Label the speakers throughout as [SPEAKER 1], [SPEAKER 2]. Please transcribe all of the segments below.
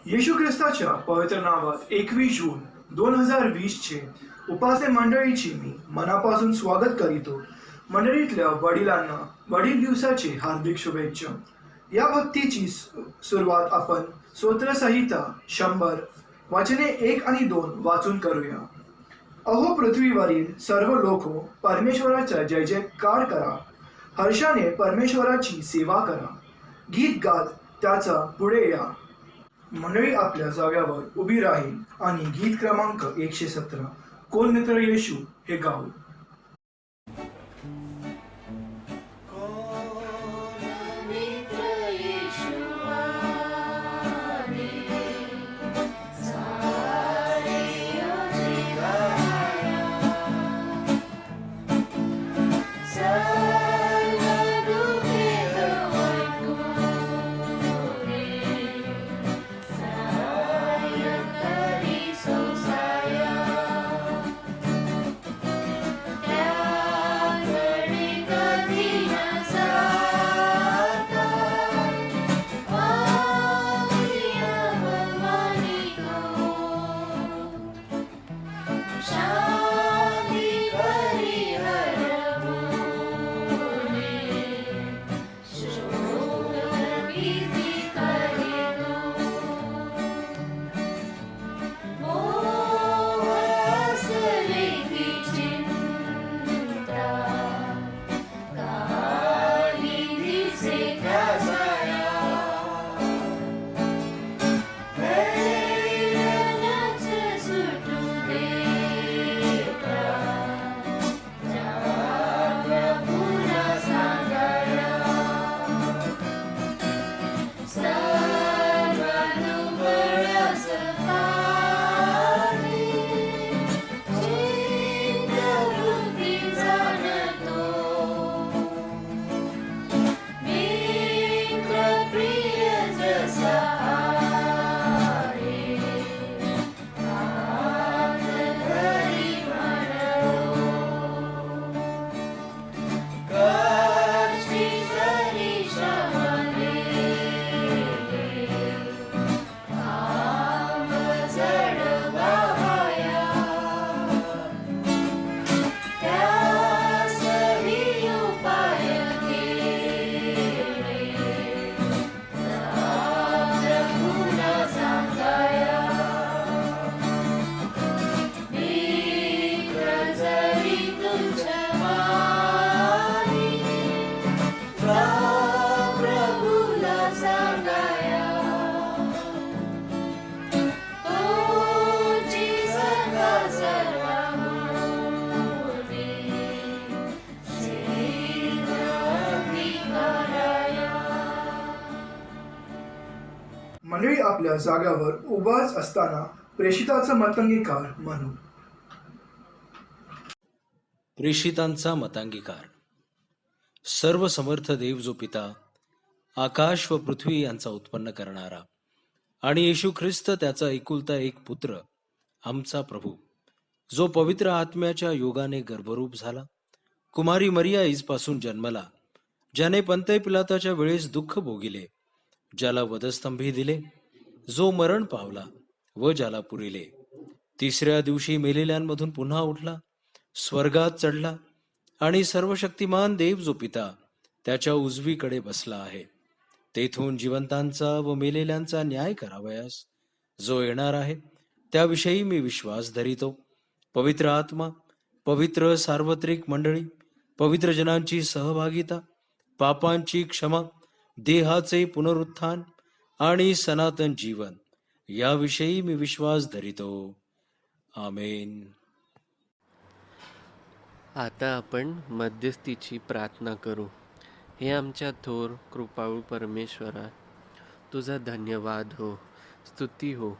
[SPEAKER 1] येशू ख्रिस्ताच्या पवित्र नावात 21 जून 2020 चे उपासने मंडळीची मी मनापासून स्वागत करीतो. मंडळीतल्या वडिलांना वडील दिवसाची हार्दिक शुभेच्छा. या भक्तीची सुरुवात आपण स्तोत्रसंहिता 100 वचने 1 आणि 2 वाचून करूया. अहो पृथ्वीवरील सर्व लोको परमेश्वराचा जय जयकार करा. हर्षाने परमेश्वराची सेवा करा. गीत गात त्याचा पुढे या. मंडळी आपल्या जाग्यावर उभी राहील आणि गीत क्रमांक 117 कोण मित्र येशू हे गाऊ. मंडळी आपल्या जाग्यावर उभाच असताना प्रेषिताचा मतंगीकार म्हणू.
[SPEAKER 2] प्रेषितांचा मतांगीकार. सर्व समर्थ देव जो पिता, आकाश व पृथ्वी यांचा उत्पन्न करणारा आणि येशू ख्रिस्त त्याचा एकुलता एक पुत्र, आमचा प्रभू, जो पवित्र आत्म्याच्या योगाने गर्भरूप झाला, कुमारी मरिया ईजपासून जन्मला, ज्याने पंतय पिलाताच्या वेळेस दुःख भोगिले, ज्याला वधस्तंभी दिले, जो मरण पावला व ज्याला पुरिले, तिसऱ्या दिवशी मेलेल्यांमधून पुन्हा उठला, स्वर्गात चढला आणि सर्वशक्तिमान देव जो पिता त्याच्या उजवीकडे बसला आहे, तेथून जिवंतांचा व मेलेल्यांचा न्याय करावयास जो येणार आहे, त्याविषयी मी विश्वास धरितो. पवित्र आत्मा, पवित्र सार्वत्रिक मंडळी, पवित्र जनांची सहभागिता, पापांची क्षमा, देहाचे पुनरुत्थान आणि सनातन जीवन, याविषयी मी विश्वास धरितो. आमेन.
[SPEAKER 3] आता आपण मध्यस्थीची प्रार्थना करू. हे आमच्या थोर कृपाळू परमेश्वरा, तुझा धन्यवाद हो, स्तुती हो.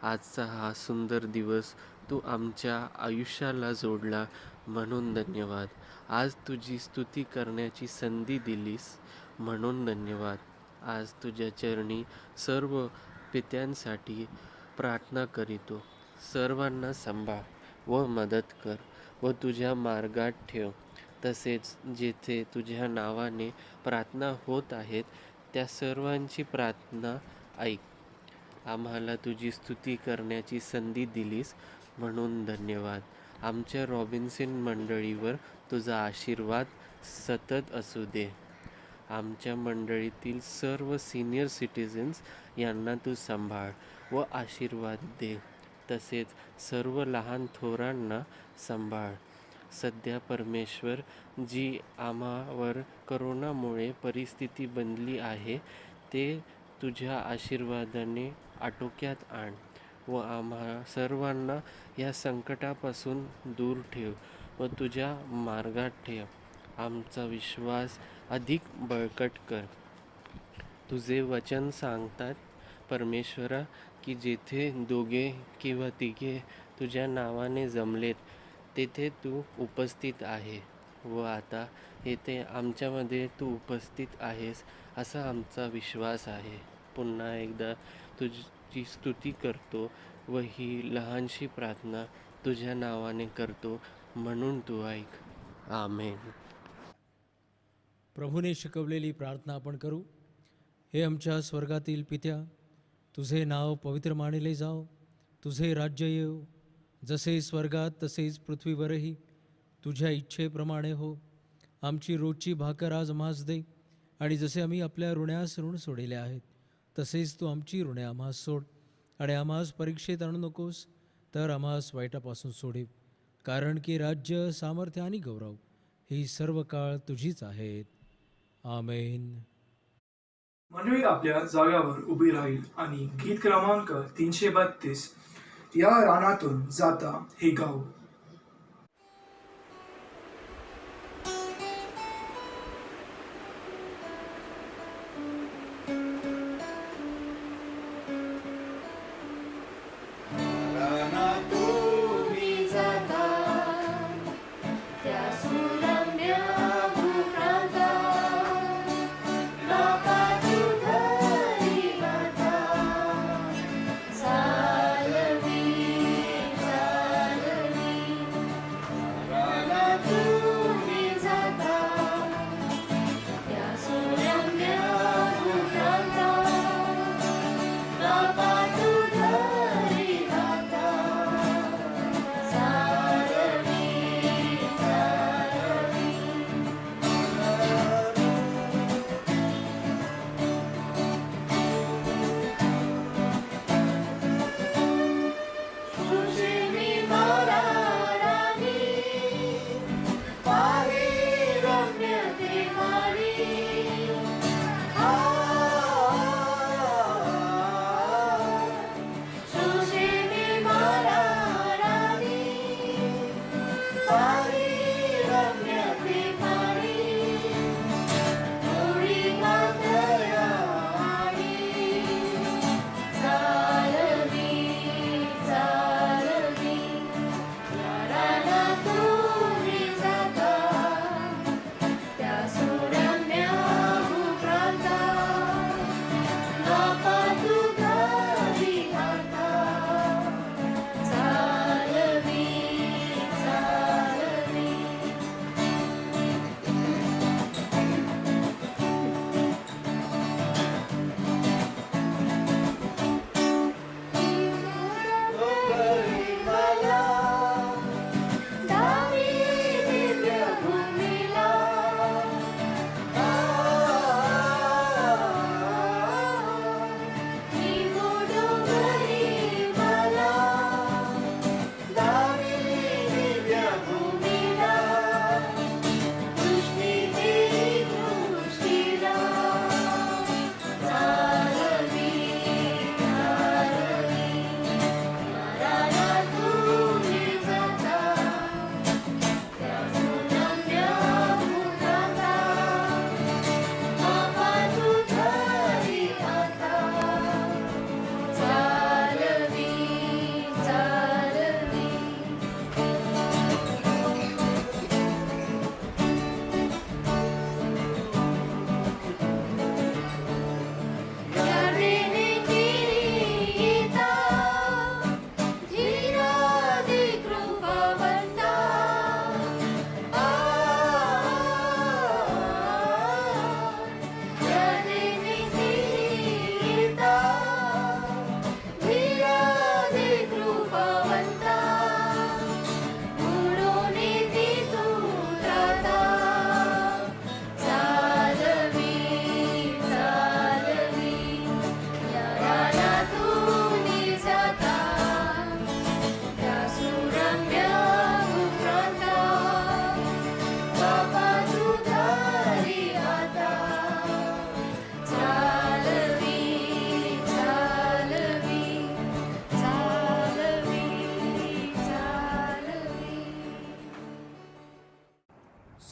[SPEAKER 3] आजचा हा सुंदर दिवस तू आमच्या आयुष्याला जोडला म्हणून धन्यवाद. आज तुझी स्तुती करण्याची संधी दिलीस म्हणून धन्यवाद. आज तुझ्या चरणी सर्व पित्यांसाठी प्रार्थना करीतो. सर्वांना सांभाळ व मदत कर व तुझ्या मार्गात ठेव. तसेच जेथे तुझ्या नावाने प्रार्थना होत आहेत त्या सर्वांची प्रार्थना ऐक. आम्हाला तुझी स्तुती करण्याची संधी दिलीस म्हणून धन्यवाद. आमच्या रॉबिन्सन मंडळीवर तुझा आशीर्वाद सतत असू दे. आमच्या मंडळीतील सर्व सिनियर सिटिझन्स यांना तू सांभाळ व आशीर्वाद दे. तसेच सर्व लहान थोरांना सांभाळ. सध्या परमेश्वर, जी आम्हावर करोनामुळे परिस्थिती बनली आहे, ते तुझ्या आशीर्वादाने आटोक्यात आण व आम्हा सर्वांना या संकटापासून दूर ठेव व तुझ्या मार्गात ठेव. आमचा विश्वास अधिक बळकट कर. तुझे वचन सांगतात परमेश्वरा, की जेथे दोघे किंवा तिघे तुझ्या नावाने जमलेत तेथे तू उपस्थित आहे. व आता येथे आमच्यामध्ये तू उपस्थित आहेस असा आमचा विश्वास आहे. पुन्हा एकदा तुझी स्तुती करतो व ही लहानशी प्रार्थना तुझ्या नावाने करतो म्हणून तू ऐक. आमेन.
[SPEAKER 2] प्रभूने शिकवलेली प्रार्थना आपण करू. हे आमच्या स्वर्गातील पित्या, तुझे नाव पवित्र मानले जाओ. तुझे राज्य येऊ. जसे स्वर्गात तसेच पृथ्वीवरही तुझ्या इच्छेप्रमाणे हो. आमची रोजची भाकर आज आम्हास दे. आणि जसे आम्ही आपल्या ऋण्यास ऋण सोडिले आहेत, तसेच तू आमची ऋणे आम्हास सोड. आणि आम्हास परीक्षेत आणू नकोस, तर आम्हास वाईटापासून सोडीव. कारण की राज्य, सामर्थ्य आणि गौरव ही सर्व काळ तुझीच आहेत. आमेन.
[SPEAKER 1] मंडळी आपल्या जाग्यावर उभी राहील आणि गीत क्रमांक 332 या रानातून जाता हे गाव.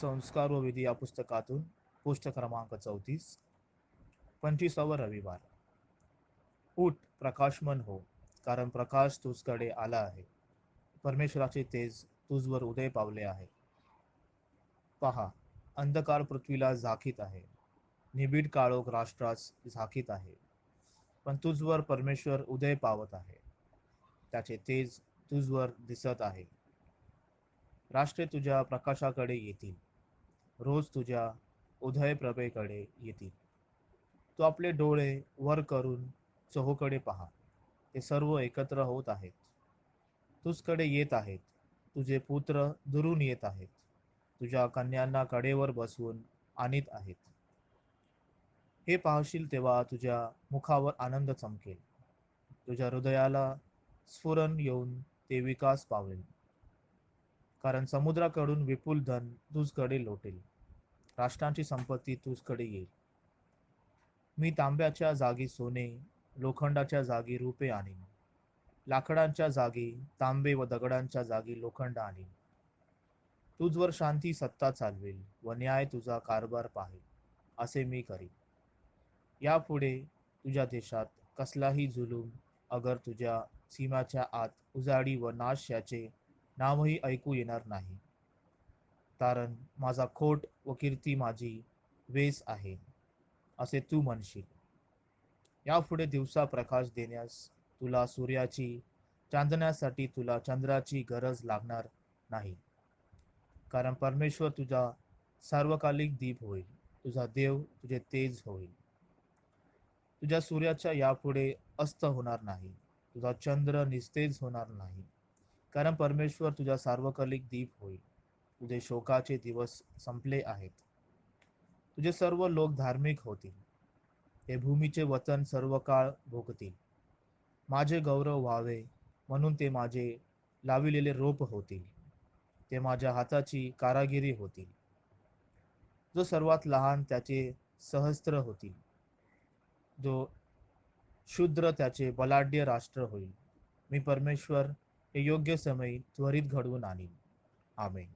[SPEAKER 4] संस्कार व विधी या पुस्तकातून पृष्ठ क्रमांक 34, 25वा रविवार. उठ, प्रकाशमान हो, कारण प्रकाश तुझकडे आला आहे. परमेश्वराचे तेज तुझवर उदय पावले आहे. पहा, अंधकार पृथ्वीला झाकीत आहे, निबिड काळोख राष्ट्रास झाकीत आहे. पण तुझवर परमेश्वर उदय पावत आहे, त्याचे तेज तुझवर दिसत आहे. राष्ट्रे तुझ्या प्रकाशाकडे येतील, रोज तुझ्या उदय प्रभेकडे येतील. तू आपले डोळे वर करून चहूकडे पहा, ते सर्व एकत्र होत आहेत, तुझकडे येत आहेत. तुझे पुत्र दुरून येत आहेत, तुझ्या कन्यांना कडेवर बसवून आणीत आहेत. हे पाहशील तेव्हा तुझ्या मुखावर आनंद चमकेल, तुझ्या हृदयाला स्फुरण येऊन ते विकास पावेल. कारण समुद्राकडून विपुल धन तुझकडे लोटेल, राष्ट्रांची संपत्ती तुझकडे येईल. मी तांब्याच्या जागी सोने, लोखंडाच्या जागी रुपे आणीन, लाकडांच्या जागी तांबे व दगडांच्या जागी लोखंड आणीन. तुझवर शांती सत्ता चालवेल व न्याय तुझा कारभार पाहेल, असे मी करीन. यापुढे तुझ्या देशात कसलाही जुलूम अगर तुझ्या सीमाच्या आत उजाडी व नाश याचे नावही ऐकू येणार नाही. कारण माझा खोट व कीर्ती माझी वेस आहे, असे तू म्हणशील. यापुढे दिवसा प्रकाश देण्यास तुला सूर्याची, चांदण्यासाठी तुला चंद्राची गरज लागणार नाही. कारण परमेश्वर तुझा सार्वकालिक दीप होईल, तुझा देव तुझे तेज होईल. तुझ्या सूर्याच्या यापुढे अस्त होणार नाही, तुझा चंद्र निस्तेज होणार नाही. कारण परमेश्वर तुझा सार्वकालिक दीप होईल. तुझे शोकाचे दिवस संपले आहेत. तुझे सर्व लोक धार्मिक होतील, हे भूमीचे वतन सर्व काळ भोगतील. माझे गौरव व्हावे म्हणून ते माझे लाविलेले रोप होतील, ते माझ्या हाताची कारागिरी होतील. जो सर्वात लहान त्याचे सहस्त्र होतील, जो शूद्र त्याचे बलाढ्य राष्ट्र होईल. मी परमेश्वर हे योग्य समय त्वरित घडवून आणीन. आमेन.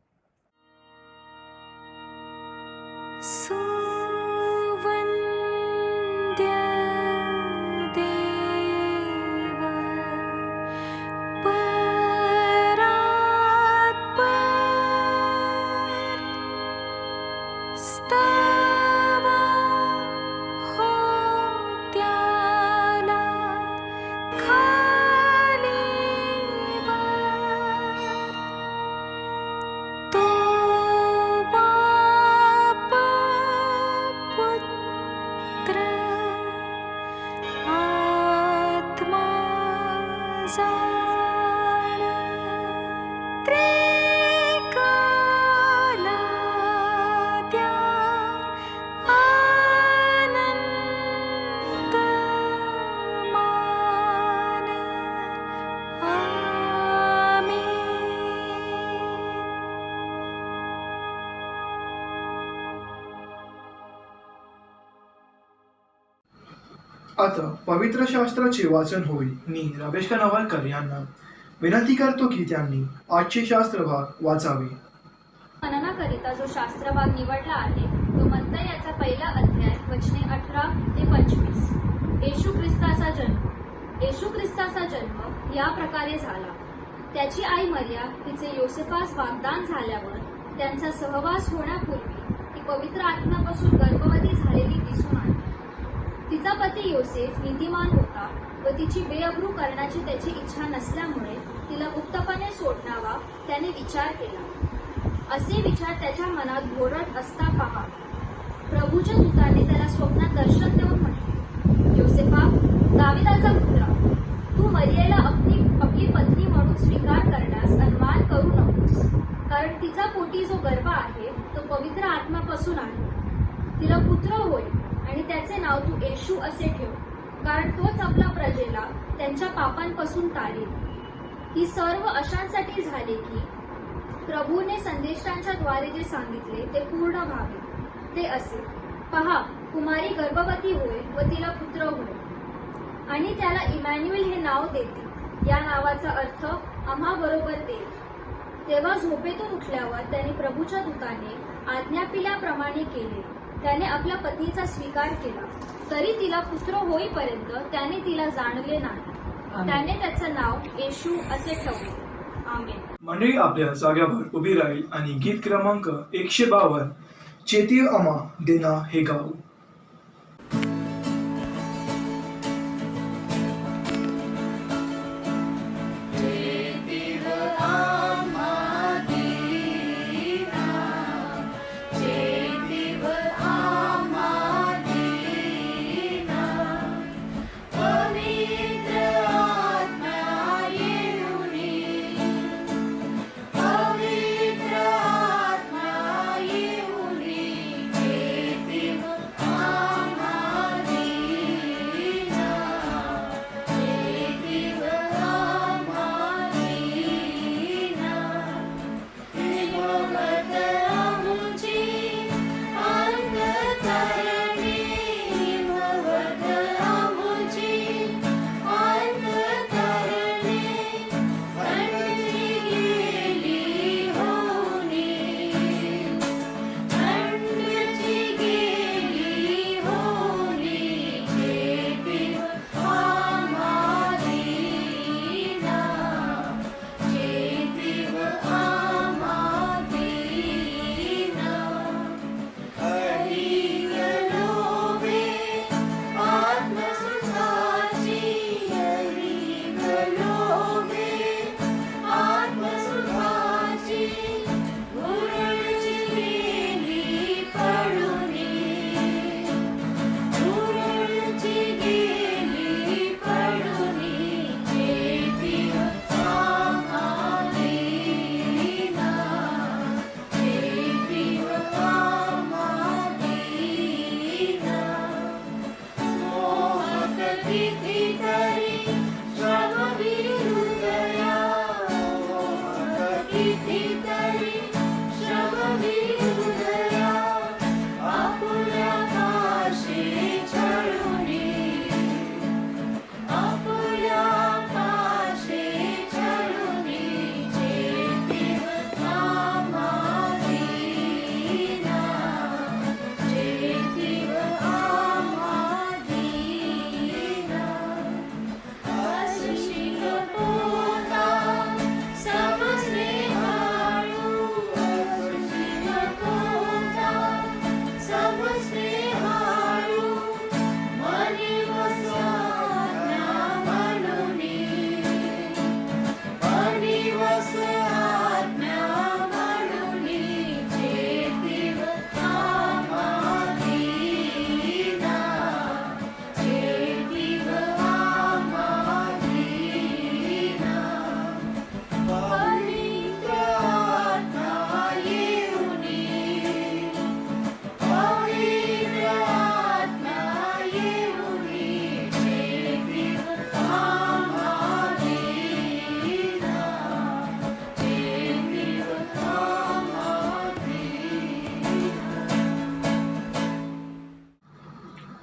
[SPEAKER 1] आता पवित्र शास्त्राचे वाचन होईल. मी रमेश नवालकर यांना विनंती करतो की त्यांनी आजचे शास्त्र भाग वाचावे.
[SPEAKER 5] मननाकरिता जो शास्त्र भाग निवडला आहे तो मत्तई याचा पहिला अध्याय वचने 18 ते 25. येशू ख्रिस्ताचा जन्म या प्रकारे झाला. त्याची आई मरिया तिचे योसेफास वागदान झाल्यावर त्यांचा सहवास होण्यापूर्वी ती पवित्र आत्म्यापासून गर्भवती झालेली दिसून आली. तिचा पती योसेफ नीतिमान होता व तिची बेअब्रू करण्याची त्याची इच्छा नसल्यामुळे तिला गुप्तपणे सोडावा त्याने विचार केला. असे विचार त्याच्या मनात घोरत असता पहा, प्रभूच्या दूताने त्याला स्वप्नात दर्शन देऊन म्हटले, योसेफा, दाविदाचा पुत्रा, तू मरियेला आपली पत्नी म्हणून स्वीकार करण्यास अनुमान करू नकोस, कारण तिचा पोटी जो गर्भ आहे तो पवित्र आत्म्यापासून आहे. तिला पुत्र होईल आणि त्याचे नाव तू येशू असे ठेव, कारण तोच आपल्या प्रजेला त्यांच्या पापांपासून तारेल. ही सर्व अशांसाठी झाले की प्रभूने संदेष्टांच्या द्वारे जे सांगितले ते पूर्ण व्हावे. ते असे, पहा, कुमारी गर्भवती होईल व तिला पुत्र होईल आणि त्याला इमॅन्युएल हे नाव देतील. या नावाचा अर्थ आम्हा बरोबर देव. तेव्हा झोपेतून उठल्यावर त्याने प्रभूच्या दूताने आज्ञापिल्याप्रमाणे केले. त्याने आपल्या पत्नीचा स्वीकार केला, तरी तिला पुत्र होईपर्यंत त्याने तिला जाणले नाही. त्याने त्याचं नाव येशू असे ठेवले. आमेन.
[SPEAKER 1] मंडळी आपल्या जाग्यावर उभी राहील आणि गीत क्रमांक 152 चेती अमा देना हे गाऊ.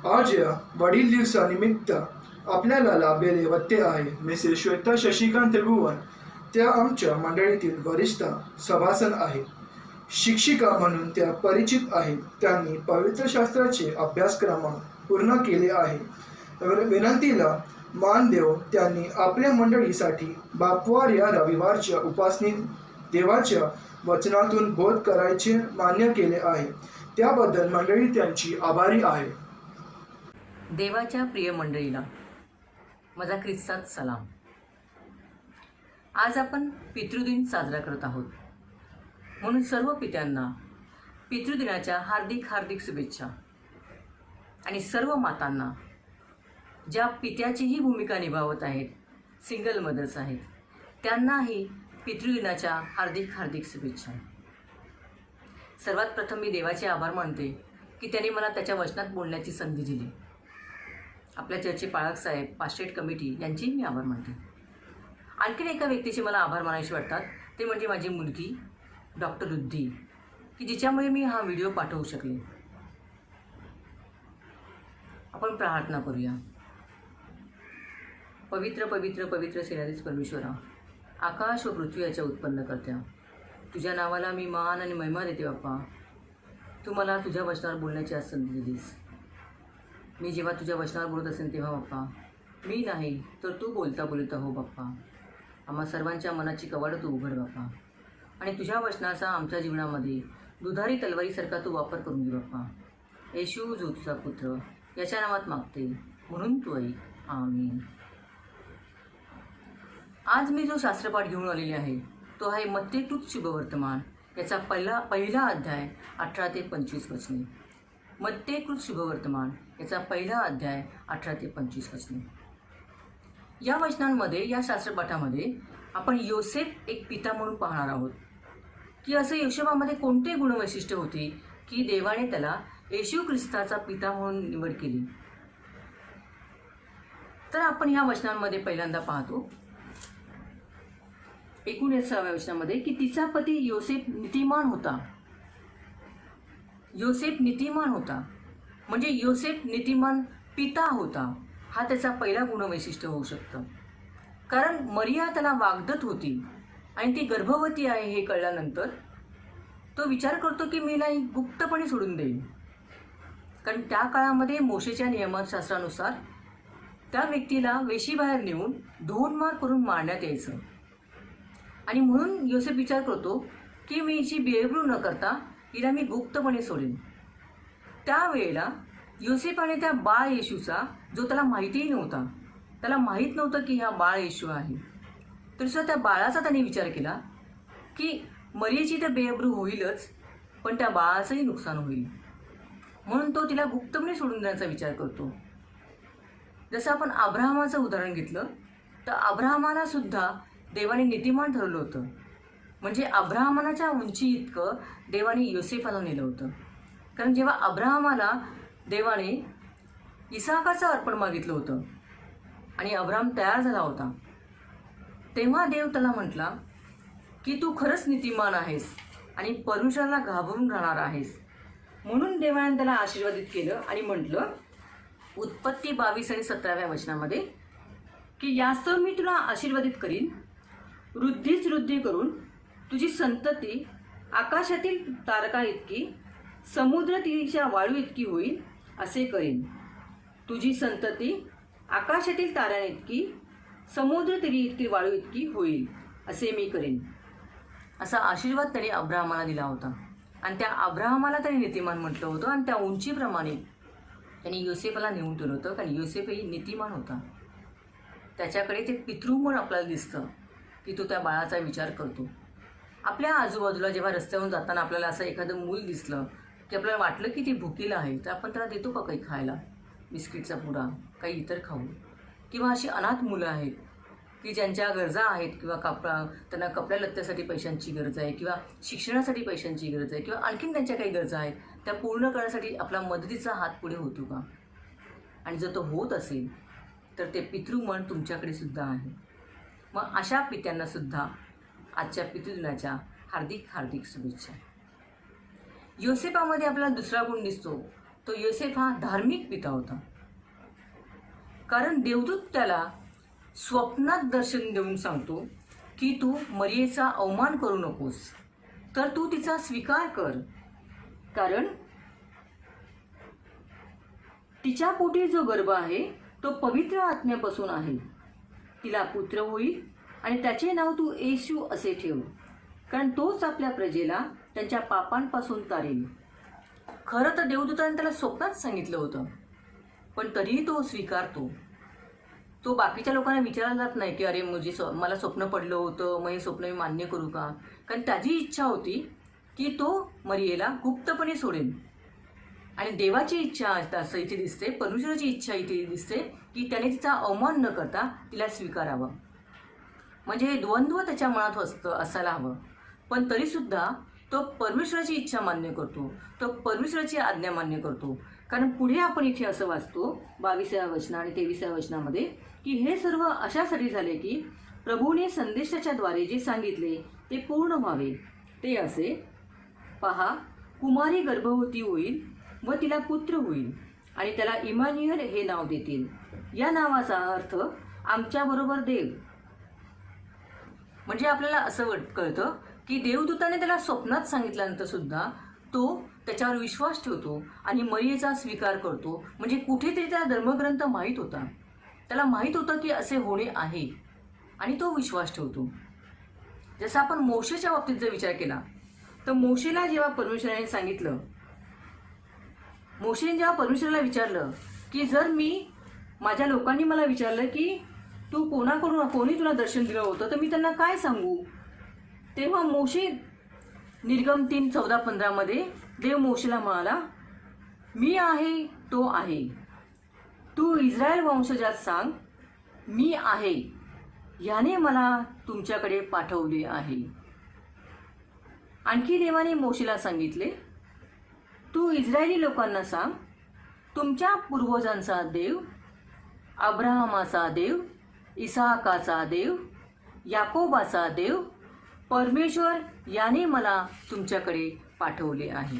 [SPEAKER 1] आज या वडील दिवसानिमित्त आपल्याला लाभलेले वत्ते आहे मिसेस श्वेता शशिकांत त्रिभुवन. त्या आमच्या मंडळीतील वरिष्ठ सभासन आहेत. शिक्षिका म्हणून त्या परिचित आहेत. त्यांनी पवित्र शास्त्राचे अभ्यासक्रम पूर्ण केले आहे. विनंतीला मान देव त्यांनी आपल्या मंडळीसाठी बापवार या रविवारच्या उपासनी देवाच्या वचनातून बोध करायचे मान्य केले आहे. त्याबद्दल मंडळी त्यांची आभारी आहे.
[SPEAKER 6] देवाच्या प्रिय मंडळीला माझा ख्रिस्तात सलाम. आज आपण पितृदिन साजरा करत आहोत, म्हणून सर्व पित्यांना पितृदिनाच्या हार्दिक हार्दिक शुभेच्छा. आणि सर्व मातांना ज्या पित्याचीही भूमिका निभावत आहेत, सिंगल मदर्स आहेत, त्यांनाही पितृदिनाच्या हार्दिक हार्दिक शुभेच्छा. सर्वात प्रथम मी देवाचे आभार मानते की त्यांनी मला त्याच्या वचनात बोलण्याची संधी दिली. आपल्या चर्चचे पाळक साहेब, पास्टेट कमिटी यांचेही मी आभार मानते. आणखीन एका व्यक्तीचे मला आभार मानायचे वाटतात, ते म्हणजे माझी मुलगी डॉक्टर रुद्धी, की जिच्यामुळे मी हा व्हिडिओ पाठवू शकले. आपण प्रार्थना करूया. पवित्र पवित्र पवित्र सेनाधीश परमेश्वरा, आकाश व पृथ्वी याच्या उत्पन्न करत्या, तुझ्या नावाला मी मान आणि महिमा देते बाप्पा. तू मला तुझ्या वचनावर बोलण्याची आज संधी दिलीस. मी जेव्हा तुझ्या वचनावर बोलत असेल तेव्हा बाप्पा, मी नाही तर तू बोलता बोलता हो बाप्पा. आम्हा सर्वांच्या मनाची कवाडं तू उघड बाप्पा, आणि तुझ्या वचनाचा आमच्या जीवनामध्ये दुधारी तलवारीसारखा तू वापर करून दे बाप्पा. येशू जो तुझा पुत्र, याच्या नावात मागते, म्हणून तू ऐक. आमीन. आज मी जो शास्त्रपाठ घेऊन आलेले आहे तो आहे मत्तेकृत शुभवर्तमान याचा पहिला अध्याय 18 ते 25 वचने. मत्तेकृत शुभवर्तमान याचा पहिला अध्याय 18 ते 25 वचने. या वचनांमध्ये, या शास्त्रपाठामध्ये आपण योसेफ एक पिता म्हणून पाहणार आहोत की असं योसेफामध्ये कोणते गुणवैशिष्ट्य होते की देवाने त्याला येशू ख्रिस्ताचा पिता म्हणून निवड केली. तर आपण ह्या वचनांमध्ये पहिल्यांदा पाहतो 19व्या वचनामध्ये की तिचा पती योसेफ नीतिमान होता. योसेफ नीतिमान होता म्हणजे योसेफ नीतिमान पिता होता, हा त्याचा पहिला गुणवैशिष्ट्य होऊ शकतं. कारण मरिया त्याला वागदत होती आणि ती गर्भवती आहे हे कळल्यानंतर तो विचार करतो की मीला गुप्तपणे सोडून देईन. कारण त्या काळामध्ये मोशेच्या नियमशास्त्रानुसार त्या व्यक्तीला वेशीबाहेर नेऊन धोन मार करून मारण्यात यायचं. आणि म्हणून योसेफ विचार करतो की मी हिची बेबरू न करता हिला मी गुप्तपणे सोडेन. त्यावेळेला योसेफाने त्या बाळ येशूचा, जो त्याला माहितीही नव्हता, त्याला माहीत नव्हतं की हा बाळ येशू आहे, तरीसुद्धा त्या बाळाचा त्याने विचार केला की मरियेची तर बेबरू होईलच, पण त्या बाळाचंही नुकसान होईल, म्हणून तो तिला गुप्तपणे सोडून देण्याचा विचार करतो. जसं आपण अब्राहमाचं उदाहरण घेतलं तर अब्राहमाला सुद्धा देवाने नीतिमान ठरवलं होतं. म्हणजे अब्राहमानाच्या उंची इतकं देवाने योसेफाला नेलं होतं. कारण जेव्हा अब्राहमाला देवाने इसाकाचं अर्पण मागितलं होतं आणि अब्राहम तयार झाला होता, तेव्हा देव त्याला म्हटला की तू खरंच नीतिमान आहेस आणि परमेश्वराला घाबरून राहणार आहेस. म्हणून देवाने त्याला आशीर्वादित केलं आणि म्हटलं उत्पत्ती 22 आणि 17व्या वचनामध्ये की यास्तव मी तुला आशीर्वादित करीन, वृद्धीच वृद्धी करून तुझी संतती आकाशातील तारका इतकी, समुद्र तीराच्या वाळू इतकी होईल असे करीन. तुझी संतती आकाशातील ताऱ्यांइतकी, समुद्र तीरी इतकी वाळू इतकी होईल असे मी करीन. असा आशीर्वाद त्याने अब्राहमाला दिला होता. आणि त्या अब्राहमाला त्याने नीतिमान म्हटलं होतं आणि त्या उंचीप्रमाणे त्यांनी योसेफाला नेऊन ठेवलं होतं. कारण योसेफही नीतिमान होता. त्याच्याकडे ते पितृ म्हणून आपल्याला दिसतं की तो त्या बाळाचा विचार करतो. आपल्या आजूबाजूला जेव्हा रस्त्यावरून जाताना आपल्याला असं एखादं मूल दिसलं की आपल्याला वाटलं की ते भुकेलं आहे, तर आपण त्याला देतो का काही खायला, बिस्किटचा पुडा, काही इतर खाऊ. किंवा अशी अनाथ मुलं आहेत की ज्यांच्या गरजा आहेत, किंवा त्यांना कपड्या लत्त्यासाठी पैशांची गरज आहे, किंवा शिक्षणासाठी पैशांची गरज आहे, किंवा आणखीन त्यांच्या काही गरजा आहेत, त्या पूर्ण करण्यासाठी आपला मदतीचा हात पुढे होतो का? आणि जर तो होत असेल तर ते पितृमन तुमच्याकडे सुद्धा आहे. मग अशा पित्यांना सुद्धा आजच्या पितृदिनाच्या हार्दिक हार्दिक शुभेच्छा. योसेफामध्ये आपल्याला दुसरा गुण दिसतो, तो योसेफ हा धार्मिक पिता होता. कारण देवदूत त्याला स्वप्नात दर्शन देऊन सांगतो की तू मरियेचा अवमान करू नकोस, तर तू तिचा स्वीकार कर, कारण तिच्या पोटी जो गर्भ आहे तो पवित्र आत्म्यापासून आहे. तिला पुत्र होईल आणि त्याचे नाव तू येशू असे ठेव, कारण तोच आपल्या प्रजेला त्यांच्या पापांपासून तारेल. खरं तर देवदूताने त्याला स्वप्नात सांगितलं होतं, पण तरीही तो स्वीकारतो. तो बाकीच्या लोकांना विचारला जात नाही की अरे मला स्वप्न पडलं होतं, मग हे स्वप्न मी मान्य करू का? कारण त्याची इच्छा होती की तो मरियेला गुप्तपणे सोडेल. आणि देवाची इच्छा असं इथे दिसते, परमेश्वराची इच्छा इथे दिसते की त्याने तिचा अवमान न करता तिला स्वीकारावं. म्हणजे हे द्वंद्व त्याच्या मनात असायला हवं. पण तरीसुद्धा तो परमेश्वराची इच्छा मान्य करतो, तो परमेश्वराची आज्ञा मान्य करतो. कारण पुढे आपण इथे असं वाचतो 22व्या वचना आणि 23व्या वचनामध्ये की हे सर्व अशासाठी झाले की प्रभूने संदेशाच्याद्वारे जे सांगितले ते पूर्ण व्हावे. ते असे, पहा कुमारी गर्भवती होईल व तिला पुत्र होईल आणि त्याला इमान्युएल हे नाव देतील. या नावाचा अर्थ आमच्याबरोबर देव. म्हणजे आपल्याला असं कळतं की देवदूताने त्याला स्वप्नात सांगितल्यानंतर सुद्धा तो त्याच्यावर विश्वास ठेवतो आणि मरियेचा स्वीकार करतो. म्हणजे कुठेतरी त्याला धर्मग्रंथ माहीत होता, त्याला माहीत होतं की असे होणे आहे आणि तो विश्वास ठेवतो. जसं आपण मोशेच्या बाबतीत जर विचार केला तर मोशेला जेव्हा परमेश्वराने सांगितलं, मोशेने जेव्हा परमेश्वराला विचारलं की जर माझ्या लोकांनी मला विचारलं की तू कोणी तुला दर्शन दिलं होतं तर मी त्यांना काय सांगू, तेव्हा मोशे निर्गम 3:14-15 मध्ये देव मोशेला म्हणाला, मी आहे तो आहे, तू इस्रायल वंशजात सांग मी आहे, याने मला तुमच्याकडे पाठवले आहे. आणखी देवाने मोशेला सांगितले, तू इस्रायली लोकांना सांग, तुमच्या पूर्वजांचा देव, अब्राहमाचा देव, इसाकाचा देव, याकोबाचा देव, परमेश्वर याने मला तुमच्याकडे पाठवले आहे.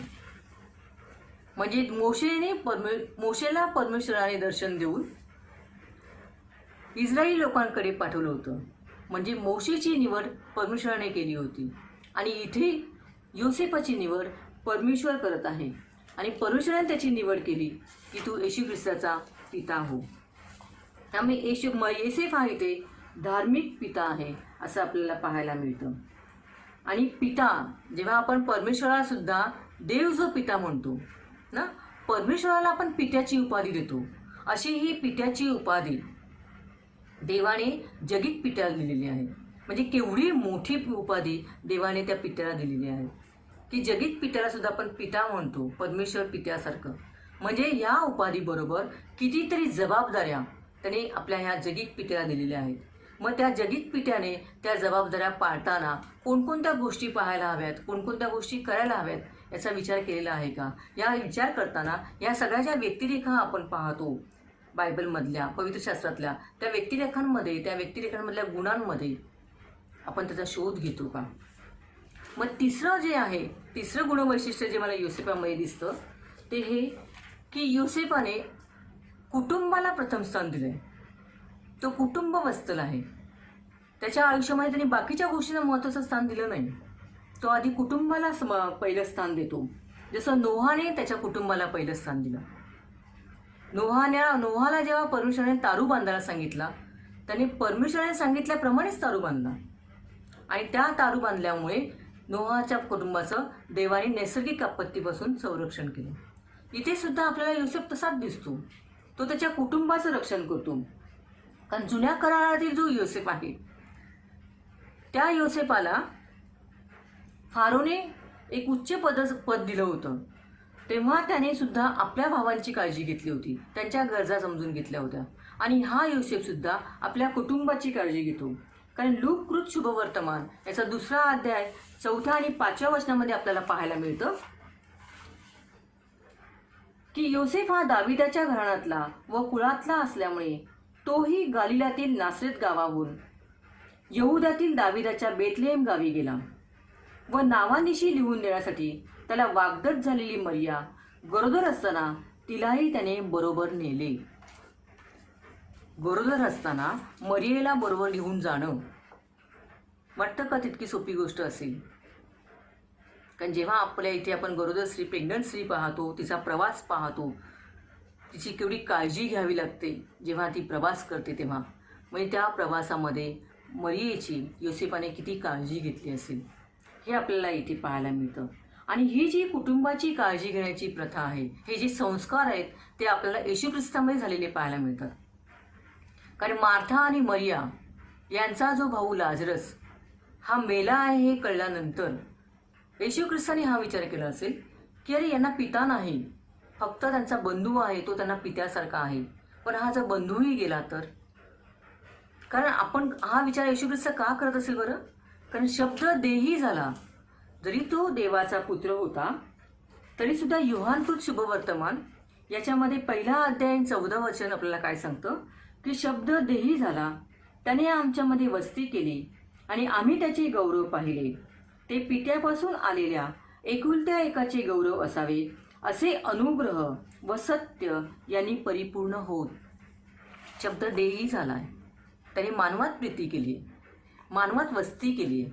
[SPEAKER 6] म्हणजे मोशेला परमेश्वराने दर्शन देऊन इस्रायली लोकांकडे पाठवलं होतं. म्हणजे मोशेची निवड परमेश्वराने केली होती आणि इथे योसेफाची निवड परमेश्वर करत आहे आणि परमेश्वराने त्याची निवड केली की तू येशू ख्रिस्ताचा पिता हो. त्यामुळे योसेफ हा इथे धार्मिक पिता आहे असं आपल्याला पाहायला मिळतं. आणि पिता, जेव्हा आपण परमेश्वराला सुद्धा देव जो पिता म्हणतो ना, परमेश्वराला आपण पित्याची उपाधी देतो. अशी ही पित्याची उपाधी देवाने जगीत पित्याला दिलेली आहे. म्हणजे केवढी मोठी उपाधी देवाने त्या पित्याला दिलेली आहे की जगीत पित्याला सुद्धा आपण पिता म्हणतो, परमेश्वर पित्यासारखं. म्हणजे या उपाधीबरोबर कितीतरी जबाबदाऱ्या त्याने आपल्या ह्या जगीत पित्याला दिलेल्या आहेत. मग त्या जगीत पित्याने त्या जबाबदाऱ्या पाळताना कोणकोणत्या गोष्टी पाहायला हव्यात, कोणकोणत्या गोष्टी करायला हव्यात याचा विचार केलेला आहे का? या विचार करताना या सगळ्या ज्या व्यक्तिरेखा आपण पाहतो बायबलमधल्या, पवित्र शास्त्रातल्या, त्या व्यक्तिरेखांमधल्या गुणांमध्ये आपण त्याचा शोध घेतो का? मग तिसरं गुणवैशिष्ट्य जे मला योसेफामध्ये दिसतं ते हे की योसेफाने कुटुंबाला प्रथम स्थान दिलं आहे. तो कुटुंब वत्सल आहे. त्याच्या आयुष्यामध्ये त्यांनी बाकीच्या गोष्टींना महत्त्वाचं स्थान दिलं नाही. तो आधी कुटुंबाला पहिलं स्थान देतो. जसं नोहाने त्याच्या कुटुंबाला पहिलं स्थान दिलं. नोहाला जेव्हा परमेश्वराने तारू बांधायला सांगितला, त्याने परमेश्वराने सांगितल्याप्रमाणेच तारू बांधला आणि त्या तारू बांधल्यामुळे नोहाच्या कुटुंबाचं देवाने नैसर्गिक आपत्तीपासून संरक्षण केलं. इथे सुद्धा आपल्याला योसेफ तसाच दिसतो. तो त्याच्या कुटुंबाचं रक्षण करतो. कारण जुन्या करारातील जो योसेफ आहे त्या योसेफाला फारोने एक उच्च पद दिलं होतं. तेव्हा त्याने सुद्धा आपल्या भावांची काळजी घेतली होती, त्यांच्या गरजा समजून घेतल्या होत्या. आणि हा योसेफ सुद्धा आपल्या कुटुंबाची काळजी घेतो. कारण लूक कृत शुभवर्तमान याचा 2रा अध्याय 4 आणि 5व्या वचनामध्ये आपल्याला पाहायला मिळतं की योसेफ हा दाविदाच्या घराण्यातला व कुळातला असल्यामुळे तोही गालिलातील नासरेत गावाहून यहुदातील दाविदाच्या बेथलेहेम गावी गेला व नावानिशी लिहून देण्यासाठी त्याला वाग्दत्त झालेली मरिया गरोदर असताना तिलाही त्याने बरोबर नेले. गरोदर असताना मरियेला बरोबर लिहून जाणं वाटतं का तितकी सोपी गोष्ट असेल? कारण जेव्हा आपल्या इथे आपण गरोदर स्त्री, प्रेग्नंट स्त्री पाहतो, तिचा प्रवास पाहतो, तिची केवढी काळजी घ्यावी लागते जेव्हा ती प्रवास करते तेव्हा. म्हणजे त्या प्रवासामध्ये मरियेची योसेफाने किती काळजी घेतली असेल हे आपल्याला इथे पाहायला मिळतं. आणि ही जी कुटुंबाची काळजी घेण्याची प्रथा आहे, हे जे संस्कार आहेत ते आपल्याला येशू ख्रिस्तामध्ये झालेले पाहायला मिळतात. कारण मार्था आणि मरिया यांचा जो भाऊ लाजरस हा मेला आहे हे कळल्यानंतर येशू ख्रिस्ताने हा विचार केला असेल की अरे यांना पिता नाही, फक्त त्यांचा बंधू आहे, तो त्यांना पित्यासारखा आहे. पण हा जर बंधूही गेला तर? कारण आपण हा विचार येशू ख्रिस्त का करत असेल बरं? कारण शब्द देही झाला. जरी तो देवाचा पुत्र होता तरी सुद्धा योहानकृत शुभवर्तमान याच्यामध्ये 1 अध्याय 14 वचन आपल्याला काय सांगतं की शब्द देही झाला, त्याने आमच्यामध्ये वस्ती केली आणि आम्ही त्याचे गौरव पाहिले. ते पित्यापासून आलेल्या एकुलत्या एकाचे गौरव असावे, असे अनुग्रह व सत्य यांनी परिपूर्ण होत. शब्द देही झालाय, त्याने मानवात प्रीती केली, मानवात वस्ती केली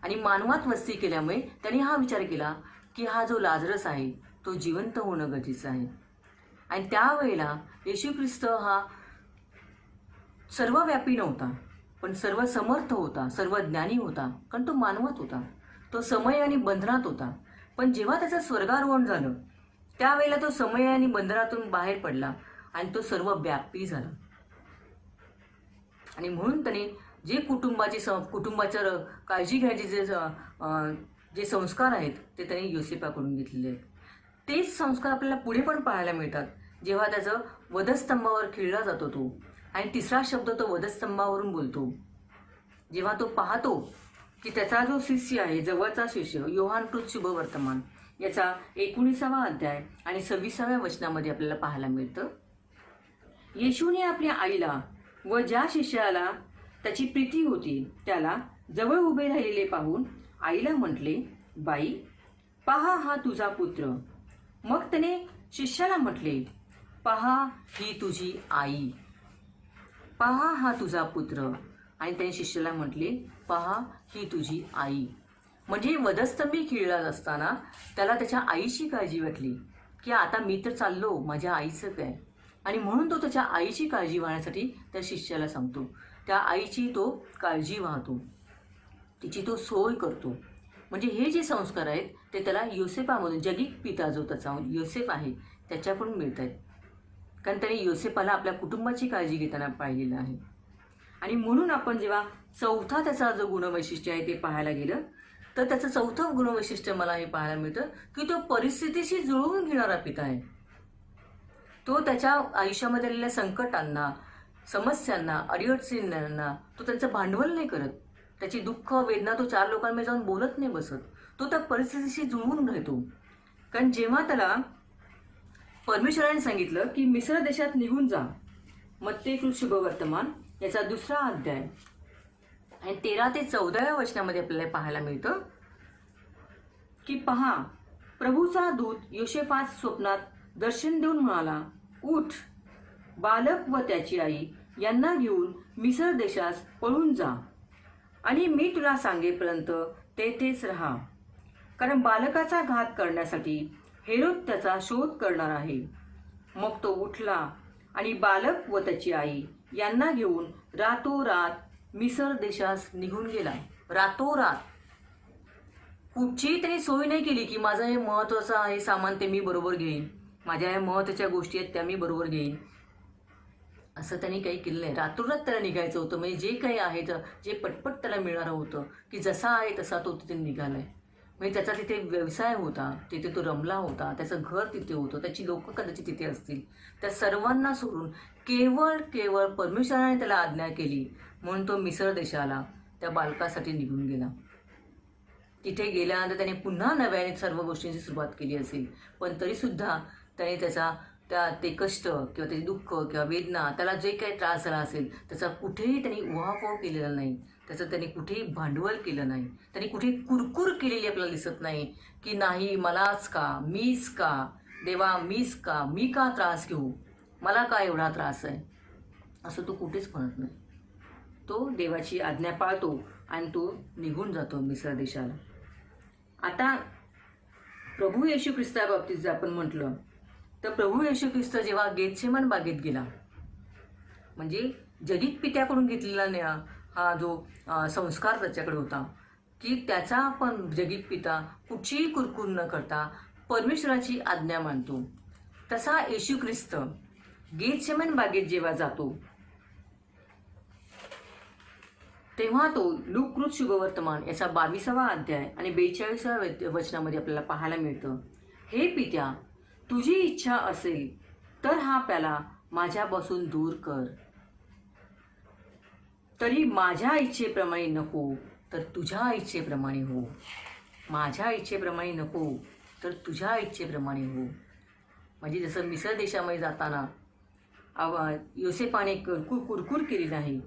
[SPEAKER 6] आणि मानवात वस्ती केल्यामुळे त्याने हा विचार केला की हा जो लाजरस आहे तो जिवंत होणं गरजेचं आहे. आणि त्यावेळेला येशू ख्रिस्त हा सर्वव्यापी नव्हता, पण सर्व समर्थ होता, सर्व ज्ञानी होता, कारण तो मानवत होता. तो समय आणि बंधनात होता. पण जेव्हा त्याचं स्वर्गारोहण झालं त्यावेळेला तो समय आणि बंधनातून बाहेर पडला आणि तो सर्व व्यापी झाला. आणि म्हणून त्याने जे कुटुंबाच्या काळजी घ्यायचे जे संस्कार आहेत ते त्याने योसेफाकडून घेतलेले आहेत. तेच संस्कार आपल्याला पुढे पण पाहायला मिळतात जेव्हा त्याचं वधस्तंभावर खिळला जातो तो. आणि तिसरा शब्द तो वधस्तंभावरून बोलतो जेव्हा तो पाहतो की त्याचा जो शिष्य आहे, जवळचा शिष्य योहानकृत शुभवर्तमान याचा 19वा अध्याय आणि 26व्या वचनामध्ये आपल्याला पाहायला मिळतं. येशूने आपल्या आईला व ज्या शिष्याला त्याची प्रीती होती त्याला जवळ उभे राहिलेले पाहून आईला म्हटले, बाई, पहा हा तुझा पुत्र. मग त्याने शिष्याला म्हटले, पहा ही तुझी आई. पहा हा तुझा पुत्र. आणि त्याने शिष्याला म्हटले, पहा ही तुझी आई. म्हणजे वधस्तंभी खिळला असताना त्याला त्याच्या आईची काळजी वाटली की आता मी तर चाललो, माझ्या आईचं काय. आणि म्हणून तो त्याच्या आईची काळजी वाहण्यासाठी त्या शिष्याला सांगतो. त्या आईची तो काळजी वाहतो, तिची तो सोय करतो. म्हणजे हे जे संस्कार आहेत ते त्याला योसेफामधून, जगिक पिता जो त्याचा योसेफ आहे त्याच्याकडून मिळत आहेत. कारण त्याने योसेफाला आपल्या कुटुंबाची काळजी घेताना पाहिलेलं आहे. आणि म्हणून आपण जेव्हा चौथा त्याचा जो गुणवैशिष्ट्य आहे ते पाहायला गेलं तर त्याचं चौथं गुणवैशिष्ट्य मला हे पाहायला मिळतं की तो परिस्थितीशी जुळवून घेणारा पिता आहे. तो त्याच्या आयुष्यामध्ये आलेल्या संकटांना, समस्यांना, अडीअडचणींना तो त्यांचं भांडवल नाही करत. त्याची दुःख वेदना तो 4 लोकांमध्ये जाऊन बोलत नाही बसत. तो त्या परिस्थितीशी जुळवून राहतो. कारण जेव्हा त्याला परमेश्वराने सांगितलं की मिस्र देशात निघून जा, मत्तेकृत शुभवर्तमान याचा 2रा अध्याय आणि 13 ते 14व्या वचनामध्ये आपल्याला पाहायला मिळतं की पहा, प्रभूचा दूत योसेफास स्वप्नात दर्शन देऊन म्हणाला, उठ, बालक व त्याची आई यांना घेऊन मिस्र देशास पळून जा आणि मी तुला सांगेपर्यंत तेथेच राहा, कारण बालकाचा घात करण्यासाठी हेरोद त्याचा शोध करणार आहे. मग तो उठला आणि बालक व त्याची आई यांना घेऊन रातोरात मिस्र देशास निघून गेला. रातोरात. कुठचीही त्यांनी सोय नाही केली की माझं हे महत्त्वाचं आहे सामान ते मी बरोबर घेईन, माझ्या ह्या महत्त्वाच्या गोष्टी आहेत त्या मी बरोबर घेईन, असं त्यांनी काही केलं नाही. रातोरात त्याला निघायचं होतं. म्हणजे जे काही आहे जे पटपट त्याला मिळणारं होतं की जसा आहे तसा तो तिथे निघालाय. म्हणजे त्याचा तिथे व्यवसाय होता, तिथे तो रमला होता, त्याचं घर तिथे होतं, त्याची लोकं कदाचित तिथे असतील. त्या सर्वांना सोडून केवळ परमेश्वराने त्याला आज्ञा केली म्हणून तो मिस्र देशाला त्या बालकासाठी निघून गेला. तिथे गेल्यानंतर त्याने पुन्हा नव्याने सर्व गोष्टींची सुरुवात केली असेल, पण तरीसुद्धा त्याने ते कष्ट किंवा त्याचे दुःख किंवा वेदना, त्याला जे काही त्रास झाला असेल त्याचा कुठेही त्यांनी उहापोह केलेला नाही. त्याचं त्यांनी कुठेही भांडवल केलं नाही. त्यांनी कुठेही कुरकुर केलेली आपल्याला दिसत नाही की नाही मलाच का, मीच का, देवा मीच का, मी का त्रास घेऊ, मला का एवढा त्रास आहे, असं तो कुठेच म्हणत नाही. तो देवाची आज्ञा पाळतो आणि तो निघून जातो मिस्र देशाला. आता प्रभू येशू ख्रिस्ताबाबतीत जर आपण म्हटलं तर प्रभू येशू ख्रिस्त जेव्हा गेतसेमन बागेत गेला, म्हणजे जगिक पित्याकडून घेतलेला हा जो संस्कार त्याच्याकडे होता की त्याचा पण जगिक पिता कुठचीही कुरकुर न करता परमेश्वराची आज्ञा मानतो, तसा येशू ख्रिस्त गेतसेमन बागेत जेव्हा जातो तेव्हा तो लूककृत शुभवर्तमान याचा 22वा अध्याय आणि 42व्या वचनामध्ये आपल्याला पाहायला मिळतं, हे पित्या, तुझी इच्छा असेल तर हा प्याला माझ्यापासून दूर कर, तरी माझ्या इच्छेप्रमाणे नको तर तुझ्या इच्छेप्रमाणे हो. माझ्या इच्छेप्रमाणे नको तर तुझ्या इच्छेप्रमाणे हो. म्हणजे जसं मिस्र देशामध्ये जाताना योसेफाने कुरकुर केली नाही,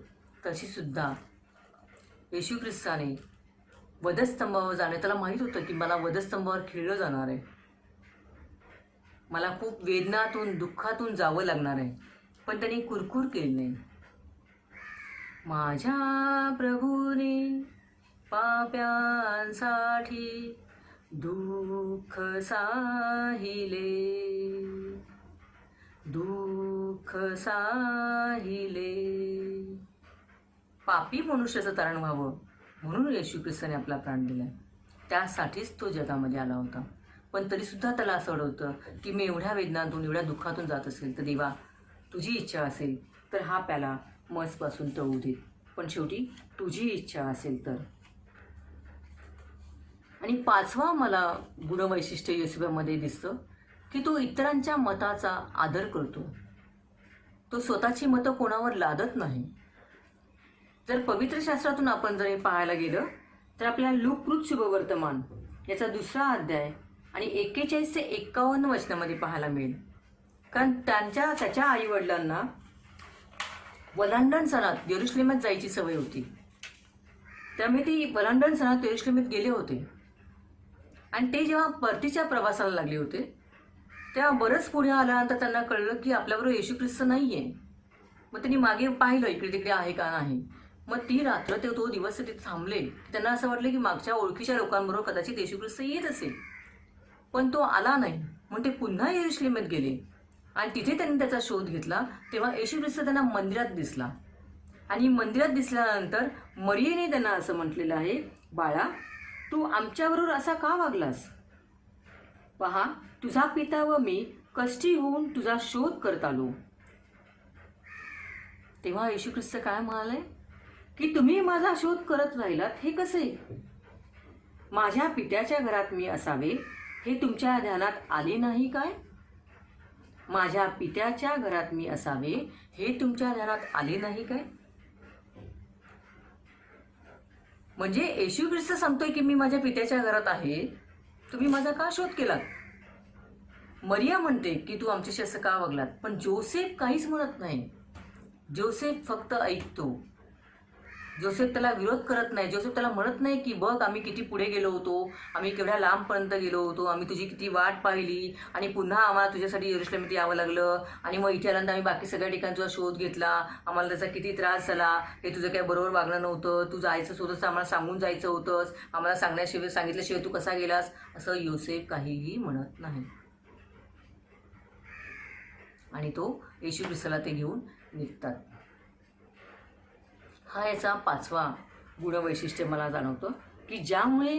[SPEAKER 6] तशी सुद्धा येशू ख्रिस्ताने वधस्तंभावर जाणे, त्याला माहीत होतं की मला वधस्तंभावर खिळलं जाणार आहे, मला खूप वेदनातून दुःखातून जावं लागणार आहे, पण त्यांनी कुरकुर केली नाही. माझ्या प्रभूने पाप्यांसाठी दुःख साहिले, दुःख साहिले. पापी मनुष्याचं तारण व्हावं म्हणून येशू ख्रिस्ताने आपला प्राण दिलाय. त्यासाठीच तो जगामध्ये आला होता. पण तरीसुद्धा त्याला असं वाटतं की मी एवढ्या वेदनातून एवढ्या दुःखातून जात असेल तर देवा तुझी इच्छा असेल तर हा प्याला मजपासून तळू दे. पण शेवटी तुझी इच्छा असेल तर. आणि पाचवा मला गुणवैशिष्ट्य योसेफामध्ये दिसतं की तो इतरांच्या मताचा आदर करतो. तो स्वतःची मतं कोणावर लादत नाही. जर पवित्र शास्त्रातून आपण जर हे पाहायला गेलं तर आपल्याला लूककृत शुभवर्तमान याचा 2रा अध्याय आणि 41 ते 51 वचनामध्ये पाहायला मिळेल. कारण त्याच्या आईवडिलांना वलांडण सणात यरुशलेमात जायची सवय होती. त्यामुळे ती वलांडण सणात यरुशलेमात गेले होते. आणि ते जेव्हा परतीच्या प्रवासाला लागले होते तेव्हा बरंच पुढे आल्यानंतर त्यांना कळलं की आपल्याबरोबर येशू ख्रिस्त नाही आहे. मग त्यांनी मागे पाहिलं इकडे तिकडे आहे का नाही. मग ती रात्र ते तो दिवस तिथे थांबले. त्यांना असं वाटलं की मागच्या ओळखीच्या लोकांबरोबर कदाचित येशू ख्रिस्त येत असेल. पण तो आला नाही. म्हणून ते पुन्हा यरुशलेमात गेले आणि तिथे त्यांनी त्याचा शोध घेतला. तेव्हा येशू ख्रिस्त त्यांना मंदिरात दिसला. आणि मंदिरात दिसल्यानंतर मरियेने त्यांना असं म्हटलेलं आहे, बाळा तू आमच्याबरोबर असा का वागलास? पहा तुझा पिता व मी कष्टी होऊन तुझा शोध करत आलो. तेव्हा येशू ख्रिस्त काय म्हणाले की तुम्ही माझा शोध करत राहिलात हे कसे? माझ्या पित्याच्या घरात मी असावे हे तुमच्या ध्यानात आले नाही काय? माझ्या पित्याच्या घरात मी असावे हे तुमच्या ध्यानात आले नाही काय? म्हणजे येशू ख्रिस्त सांगतोय की मी माझ्या पित्याच्या घरात आहे, तुम्ही माझा का शोध केलात? मरिया म्हणते की तू आमच्याशी असं का वागलात? पण जोसेफ काहीच म्हणत नाही. जोसेफ फक्त ऐकतो. जोसेफ त्याला विरोध करत नाही. जोसेफ त्याला म्हणत नाही की बघ आम्ही किती पुढे गेलो होतो, आम्ही केवढ्या लांबपर्यंत गेलो होतो, आम्ही तुझी किती वाट पाहिली आणि पुन्हा आम्हाला तुझ्यासाठी यरुशलेमात यावं लागलं आणि मग इथे आल्यानंतर आम्ही बाकी सगळ्या ठिकाणी तुझा शोध घेतला, आम्हाला त्याचा किती त्रास झाला, हे तुझं काय बरोबर वागणं नव्हतं, तू जायचं होतंस तर आम्हाला सांगून जायचं होतंस, आम्हाला सांगितल्याशिवाय तू कसा गेलास, असं योसेफ काहीही म्हणत नाही. आणि तो येशू ख्रिस्ताला ते घेऊन निघतात. हा याचा 5वा गुणवैशिष्ट्य मला जाणवतं की ज्यामुळे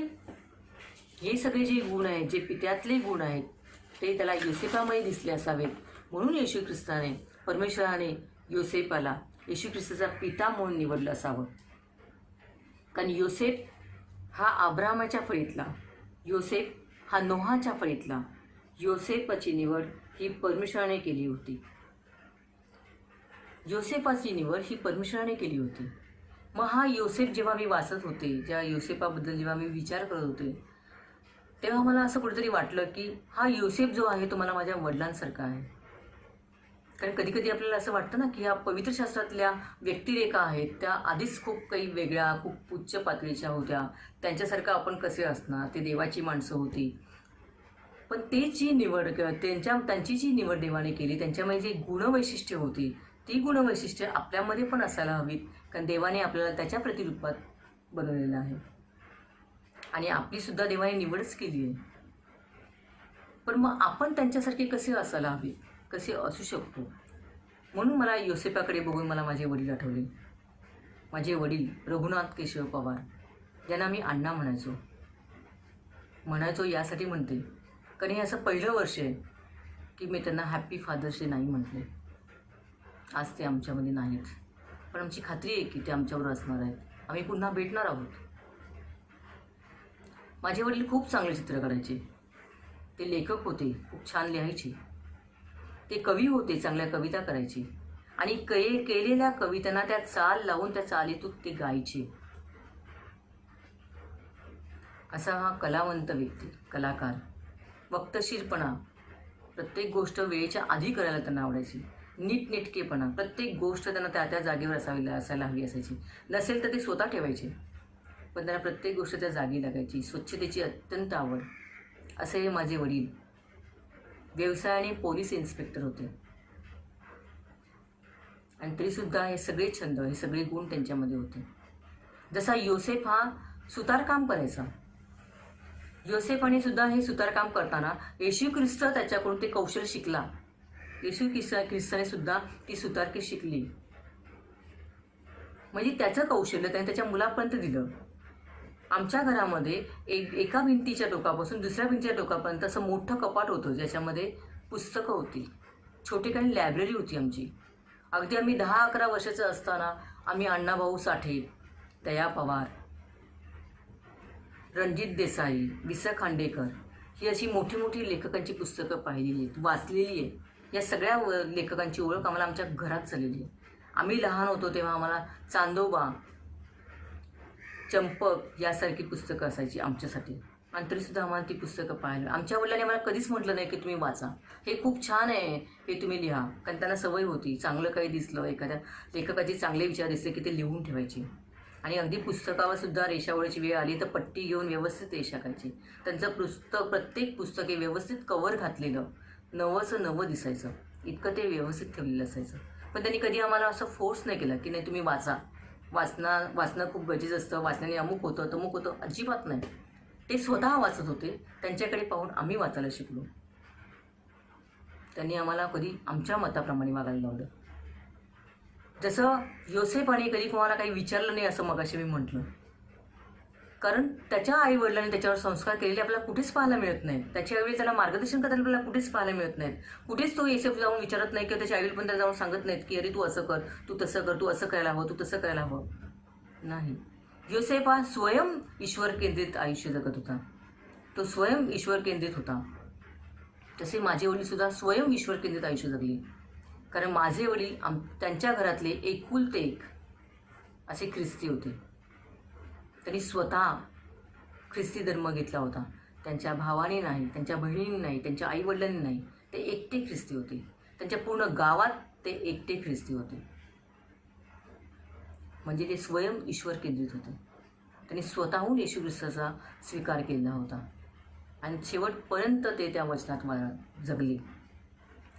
[SPEAKER 6] हे सगळे जे गुण आहेत, जे पित्यातले गुण आहेत ते त्याला योसेफामध्ये दिसले असावेत. म्हणून येशू ख्रिस्ताने परमेश्वराने योसेफाला येशू ख्रिस्ताचा पिता म्हणून निवडलं असावं. कारण योसेफ हा अब्रामाच्या फळीतला, योसेफ हा नोहाच्या फळीतला, योसेफाची निवड ही परमेश्वराने केली होती. योसेफाची निवड ही परमेश्वराने केली होती. मग हा योसेफ जेव्हा मी वाचत होते, जेव्हा योसेफाबद्दल जेव्हा मी विचार करत होते तेव्हा मला असं कुठेतरी वाटलं की हा योसेफ जो आहे तो मला माझ्या वडिलांसारखा आहे. कारण कधी कधी आपल्याला असं वाटतं ना की ह्या पवित्र शास्त्रातल्या व्यक्तिरेखा आहेत त्या आधीच खूप काही वेगळ्या, खूप उच्च पातळीच्या होत्या, त्यांच्यासारखं आपण कसे असणार, ते देवाची माणसं होती. पण ते जी निवड त्यांची जी निवड देवाने केली, त्यांच्यामध्ये जी गुणवैशिष्ट्य होती ती गुणवैशिष्ट्य आपल्यामध्ये पण असायला हवीत. कारण देवाने आपल्याला त्याच्या प्रतिरूपात बनवलेलं आहे आणि आपलीसुद्धा देवाने निवडच केली आहे. पण मग आपण त्यांच्यासारखे कसे असायला हवे, कसे असू शकतो? म्हणून मला योसेफाकडे बघून मला माझे वडील आठवले. माझे वडील रघुनाथ केशव पवार, ज्यांना मी अण्णा म्हणायचो यासाठी म्हणते कारण हे असं पहिलं वर्ष आहे की मी त्यांना हॅप्पी फादर्स डे नाही म्हटले. आज ते आमच्यामध्ये नाहीत, पण आमची खात्री आहे की ते आमच्याबरोबर असणार आहेत, आम्ही पुन्हा भेटणार आहोत. माझे वडील खूप चांगले चित्र काढायचे, ते लेखक होते, खूप छान लिहायचे, ते कवी होते, चांगल्या कविता करायचे आणि केलेल्या कवितांना त्या चाल लावून त्या चालीतून ते गायचे. असा हा कलावंत व्यक्ती, कलाकार, वक्तशीरपणा, प्रत्येक गोष्ट वेळेच्या आधी करायला त्यांना आवडायची. नीटनेटकेपणा, प्रत्येक गोष्ट त्यांना त्या जागेवर असायला हवी असायची. नसेल तर ते स्वतः ठेवायचे, पण त्यांना प्रत्येक गोष्ट त्या जागी लागायची. स्वच्छतेची अत्यंत आवड. असे हे माझे वडील व्यवसायाने पोलीस इन्स्पेक्टर होते आणि तरीसुद्धा हे सगळे छंद, हे सगळे गुण त्यांच्यामध्ये होते. जसा योसेफ हा सुतारकाम करायचा, योसेफाने सुद्धा हे सुतारकाम करताना येशू ख्रिस्त त्याच्याकडून ते कौशल्य शिकला. येशू ख्रिस्ताने सुद्धा ती सुतारकी शिकली. म्हणजे त्याचं कौशल्य त्याने त्याच्या मुलापर्यंत दिलं. आमच्या घरामध्ये एका भिंतीच्या टोकापासून दुसऱ्या भिंतीच्या टोकापर्यंत असं मोठं कपाट होतं, ज्याच्यामध्ये पुस्तकं होती. छोटी काही लायब्ररी होती आमची. अगदी आम्ही 10-11 वर्षाचं असताना आम्ही अण्णाभाऊ साठे, दया पवार, रणजित देसाई, वि स खांडेकर ही अशी मोठी मोठी लेखकांची पुस्तकं पाहिलेली आहेत, वाचलेली आहे. या सगळ्या लेखकांची ओळख आम्हाला आमच्या घरात झालेली आहे. आम्ही लहान होतो तेव्हा आम्हाला चांदोबा, चंपक यासारखी पुस्तकं असायची आमच्यासाठी, आणि तरीसुद्धा आम्हाला ती पुस्तकं पाहायला. आमच्या वडिलांनी मला कधीच म्हटलं नाही की तुम्ही वाचा, हे खूप छान आहे, हे तुम्ही लिहा. कारण त्यांना सवय होती, चांगलं काही दिसलं, एखाद्या लेखकाचे चांगले विचार दिसले की ते लिहून ठेवायचे. आणि अगदी पुस्तकावर सुद्धा रेषावळीची वेळ आली तर पट्टी घेऊन व्यवस्थित रेषा करायची. त्यांचं प्रत्येक पुस्तक हे व्यवस्थित कवर घातलेलं, नवंचं नवं दिसायचं, इतकं ते व्यवस्थित ठेवलेलं असायचं. पण त्यांनी कधी आम्हाला असं फोर्स नाही केला की नाही तुम्ही वाचा, वाचणं खूप गरजेचं असतं, वाचण्याने अमुक होतं तमुक होतं, अजिबात नाही. ते स्वतः वाचत होते, त्यांच्याकडे पाहून आम्ही वाचायला शिकलो. त्यांनी आम्हाला कधी आमच्या मताप्रमाणे वागायला लावलं. जसं योसेफाने कधी कोणाला काही विचारलं नाही असं मगाशी मी म्हटलं, कारण त्याच्या आईवडिलांनी त्याच्यावर संस्कार केलेले आपल्याला कुठेच पाहायला मिळत नाहीत. त्याच्या आईवडील त्याला मार्गदर्शन करायला आपल्याला कुठेच पाहायला मिळत नाहीत. कुठेच तो योसेफ जाऊन विचारत नाही किंवा त्याच्या आईवडील पण त्याला जाऊन सांगत नाहीत की अरे तू असं कर, तू तसं कर, तू असं करायला हवं, तू तसं करायला हवं. नाही, योसेफ हा स्वयं ईश्वर केंद्रित आयुष्य जगत होता. तो स्वयं ईश्वर केंद्रित होता. तसे माझे वडीलसुद्धा स्वयं ईश्वर केंद्रित आयुष्य जगले. कारण माझे वडील त्यांच्या घरातले एकुलते एक असे ख्रिस्ती होते. त्यांनी स्वतः ख्रिस्ती धर्म घेतला होता. त्यांच्या भावाने नाही, त्यांच्या बहिणीने नाही, त्यांच्या आईवडिलांनी नाही, ते एकटे ख्रिस्ती होते. त्यांच्या पूर्ण गावात ते एकटे ख्रिस्ती होते. म्हणजे ते स्वयं ईश्वर केंद्रित होते. त्यांनी स्वतःहून येशू ख्रिस्ताचा स्वीकार केला होता आणि शेवटपर्यंत ते त्या वचनात जगले.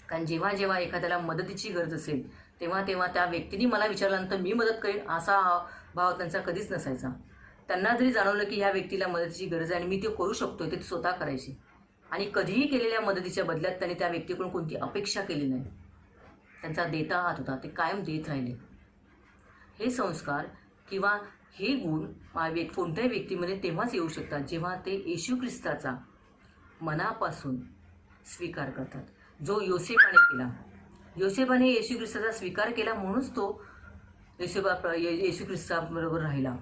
[SPEAKER 6] कारण जेव्हा जेव्हा एखाद्याला मदतीची गरज असेल तेव्हा तेव्हा त्या व्यक्तीने मला विचारल्यानंतर मी मदत करेन असा भाव त्यांचा कधीच नसायचा. त्यांना जरी जाणवलं की ह्या व्यक्तीला मदतीची गरज आहे आणि मी ते करू शकतो, ते स्वतः करायचे. आणि कधीही केलेल्या मदतीच्या बदल्यात त्यांनी त्या व्यक्तीकडून कोणती अपेक्षा केली नाही. त्यांचा देता हात होता, ते कायम देत राहिले. हे संस्कार किंवा हे गुण कोणत्याही व्यक्तीमध्ये तेव्हाच येऊ शकतात जेव्हा ते येशू ख्रिस्ताचा मनापासून स्वीकार करतात, जो योसेफाने केला. योसेफाने येशू ख्रिस्ताचा स्वीकार केला म्हणूनच तो येशू ख्रिस्ताबरोबर राहिला.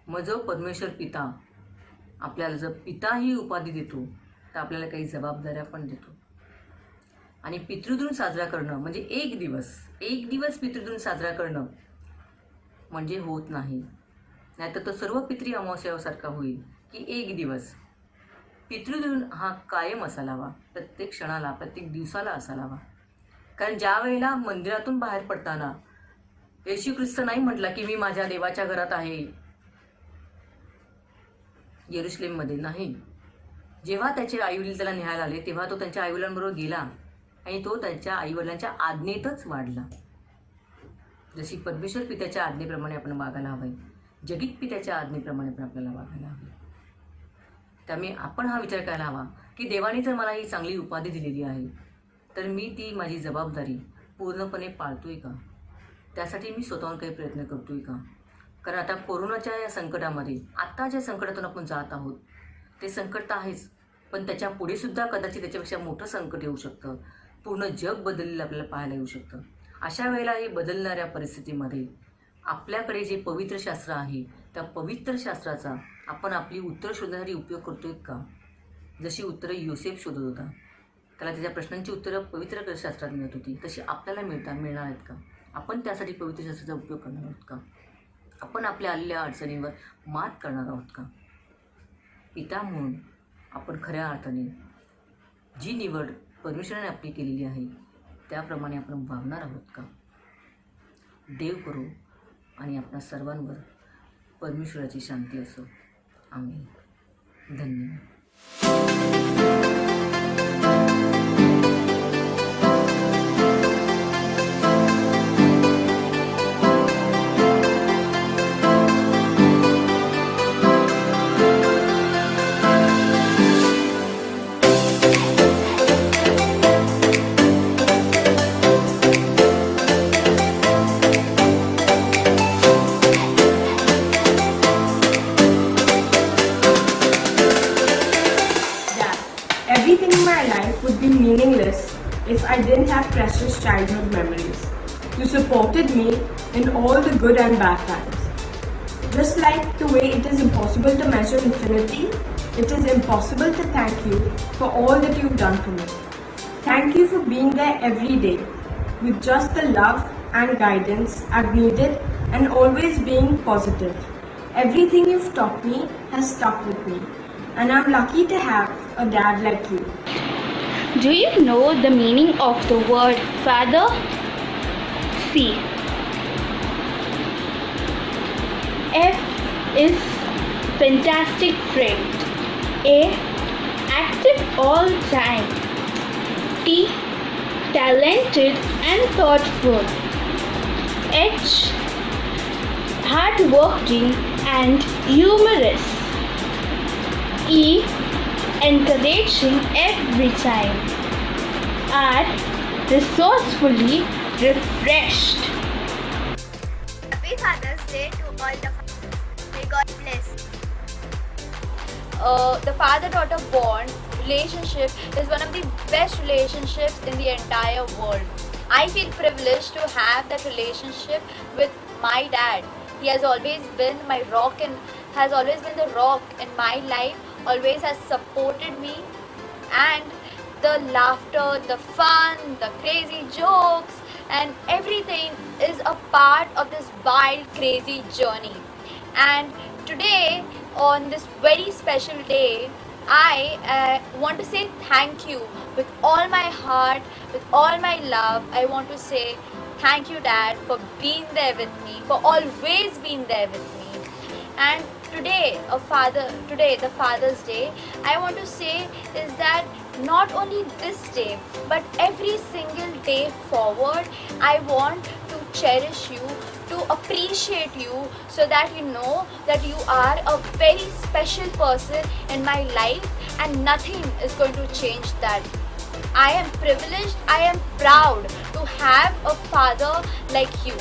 [SPEAKER 6] मग जो परमेश्वर पिता आपल्याला जर पिता ही उपाधी देतो तर आपल्याला काही जबाबदाऱ्या पण देतो. आणि पितृदिन साजरा करणं म्हणजे एक दिवस पितृदिन साजरा करणं म्हणजे होत नाही. नाहीतर तो सर्व पितृ अमावस्यासारखा होईल की एक दिवस. पितृदिन हा कायम असायला हवा, प्रत्येक क्षणाला, प्रत्येक दिवसाला असायला हवा. कारण ज्या वेळेला मंदिरातून बाहेर पडताना येशू ख्रिस्त नाही म्हटला की मी माझ्या देवाच्या घरात आहे येरुशलेममध्ये, नाही. जेव्हा त्याचे आईवडील त्याला न्यायला आले तेव्हा तो त्यांच्या आईवडिलांबरोबर गेला आणि तो त्यांच्या आईवडिलांच्या आज्ञेतच वाढला. जशी परमेश्वर पित्याच्या आज्ञेप्रमाणे आपण वागायला हवं, जगित पित्याच्या आज्ञेप्रमाणे पण आपल्याला वागायला हवं. त्यामुळे आपण हा विचार करायला हवा की देवाने जर मला ही चांगली उपाधी दिलेली आहे तर मी ती माझी जबाबदारी पूर्णपणे पाळतोय का, त्यासाठी मी स्वतःहून काही प्रयत्न करतोय का. कारण आता कोरोनाच्या या संकटामध्ये, आत्ता ज्या संकटातून आपण जात आहोत ते संकट तर आहेच, पण त्याच्या पुढे सुद्धा कदाचित त्याच्यापेक्षा मोठं संकट येऊ शकतं. पूर्ण जग बदललेलं आपल्याला पाहायला येऊ शकतं. अशा वेळेला हे बदलणाऱ्या परिस्थितीमध्ये आपल्याकडे जे पवित्र शास्त्र आहे त्या पवित्र शास्त्राचा आपण आपली उत्तर शोधण्यासाठी उपयोग करतोय का. जशी उत्तरं योसेफ शोधत होता, त्याला त्याच्या प्रश्नांची उत्तरं पवित्र शास्त्रात मिळत होती, तशी आपल्याला मिळणार आहेत का. आपण त्यासाठी पवित्र शास्त्राचा उपयोग करणार आहोत का. आपण आपल्या आलेल्या अडचणींवर मात करणार आहोत का. पिता म्हणून आपण खऱ्या अर्थाने जी निवड परमेश्वराने आपली केलेली आहे त्याप्रमाणे आपण वागणार आहोत का. देव करो आणि आपल्या सर्वांवर परमेश्वराची शांती असो. आमेन. धन्यवाद.
[SPEAKER 7] if I didn't have precious childhood memories. You supported me in all the good and bad times. Just like the way it is impossible to measure infinity, it is impossible to thank you for all that you've done for me. Thank you for being there every day with just the love and guidance I've needed and always being positive. Everything you've taught me has stuck with me, and I'm lucky to have a dad like you.
[SPEAKER 8] Do you know the meaning of the word father? See, F is fantastic friend. A, active all time. T, talented and thoughtful. H, hardworking and humorous. E, encouraging every time. R, resourcefully refreshed.
[SPEAKER 9] Happy Father's Day to all the fathers. May God bless. The father-daughter bond relationship is one of the best relationships in the entire world. I feel privileged to have that relationship with my dad. He has always been my rock and has always been the rock in my life, always has supported me, and the laughter, the fun, the crazy jokes and everything is a part of this wild, crazy journey. And today, on this very special day, I want to say thank you with all my heart, with all my love. I want to say thank you, Dad, for being there with me, for always being there with me. And today, the Father's Day, I want to say is that not only this day, but every single day forward, I want to cherish you, to appreciate you, so that you know that you are a very special person in my life and nothing is going to change that. I am privileged, I am proud to have a father like you.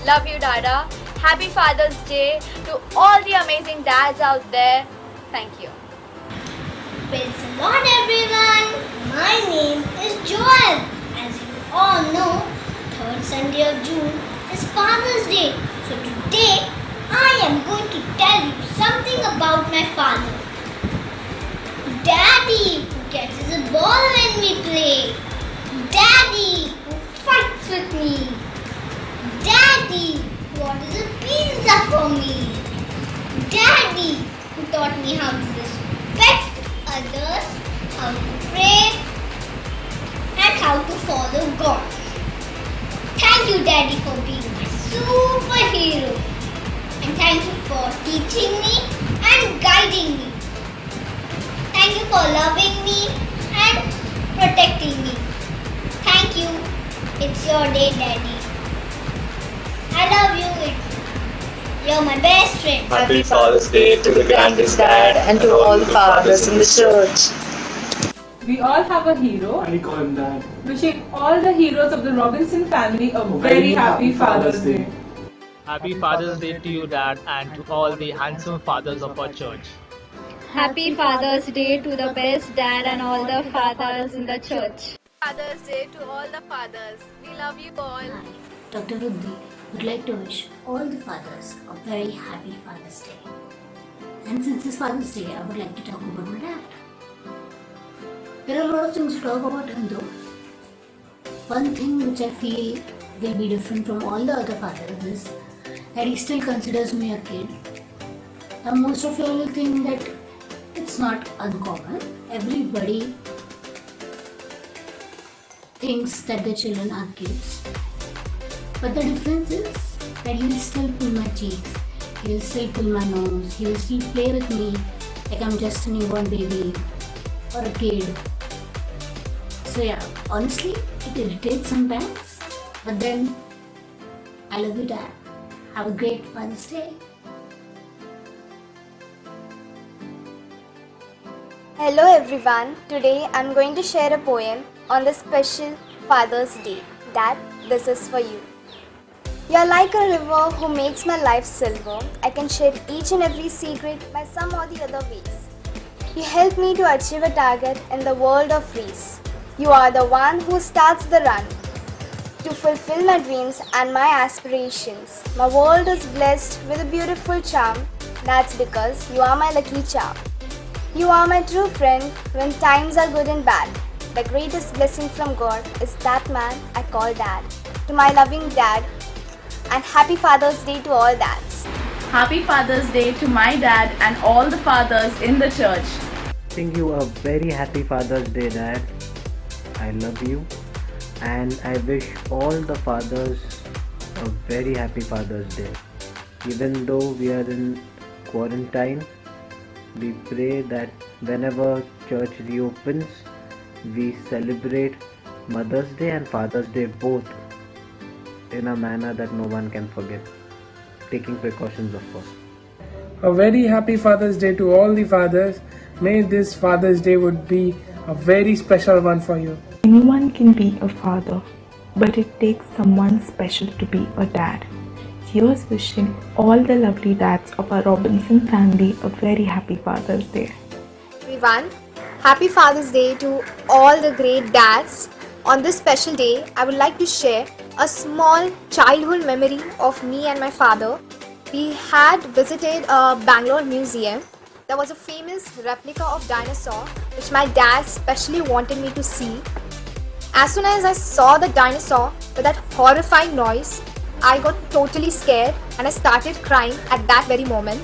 [SPEAKER 9] Love you, Dada. Happy Father's Day to all the amazing dads out there. Thank you.
[SPEAKER 10] Praise the Lord, everyone. My name is Joel. As you all know, 3rd Sunday of June is Father's Day. So today, I am going to tell you something about my father. Daddy who catches a ball when we play. Daddy who fights with me. Daddy who orders a pizza for me. Daddy who taught me how to respect others, how to pray, and how to follow God. Thank you, Daddy, for being my superhero. And thank you for teaching me and guiding me. Thank you for loving me and protecting me. Thank you. It's your day, Daddy. I love you. You're my best friend.
[SPEAKER 11] Happy Father's Day to the grandest dad and to all the fathers in the church.
[SPEAKER 12] We all have a hero.
[SPEAKER 1] And we call him Dad.
[SPEAKER 12] Wishing all the heroes of the Robinson family a very happy Father's Day.
[SPEAKER 11] Happy Father's Day to you, Dad, and to all the handsome fathers of our church.
[SPEAKER 5] Happy Father's Day to the best dad and all the fathers in the church.
[SPEAKER 9] Father's Day to all the fathers. We love you all.
[SPEAKER 10] Dr. Ruddhi would like to wish all the fathers a very happy Father's Day. And since it's Father's Day, I would like to talk about my dad. There are a lot of things to talk about him though. One thing which I feel will be different from all the other fathers is that he still considers me a kid. Now most of you will think that it's not uncommon. Everybody thinks that the children are kids. But the difference is that he'll still pull my cheeks, he'll still pull my nose, he'll still play with me like I'm just a newborn baby or a kid. So yeah, honestly, it irritates sometimes, but then I love you, Dad. Have a great Father's Day.
[SPEAKER 9] Hello everyone. Today I'm going to share a poem on the special Father's Day. Dad, this is for you. You're like a river who makes my life silver. I can share each and every secret by some or the other ways. You help me to achieve a target in the world of race. You are the one who starts the run to fulfill my dreams and my aspirations. My world is blessed with a beautiful charm. That's because you are my lucky charm. You are my true friend when times are good and bad. The greatest blessing from God is that man I call Dad. To my loving dad, and happy Father's Day to all dads.
[SPEAKER 12] Happy Father's Day to my dad and all the fathers in the church.
[SPEAKER 3] Wishing you a very happy Father's Day, Dad. I love you, and I wish all the fathers a very happy Father's Day. Even though we are in quarantine, we pray that whenever church reopens, we celebrate Mother's Day and Father's Day both in a manner that no one can forget, taking precautions of course.
[SPEAKER 13] A very happy Father's Day to all the fathers. May this Father's Day would be a very special one for you.
[SPEAKER 14] Anyone can be a father, but it takes someone special to be a dad. Here's wishing all the lovely dads of our Robinson family a very happy Father's Day.
[SPEAKER 9] Everyone, happy Father's Day to all the great dads. On this special day, I would like to share a small childhood memory of me and my father. We had visited a Bangalore museum. There was a famous replica of dinosaur which my dad specially wanted me to see. As soon as I saw the dinosaur with that horrifying noise, I got totally scared and I started crying at that very moment.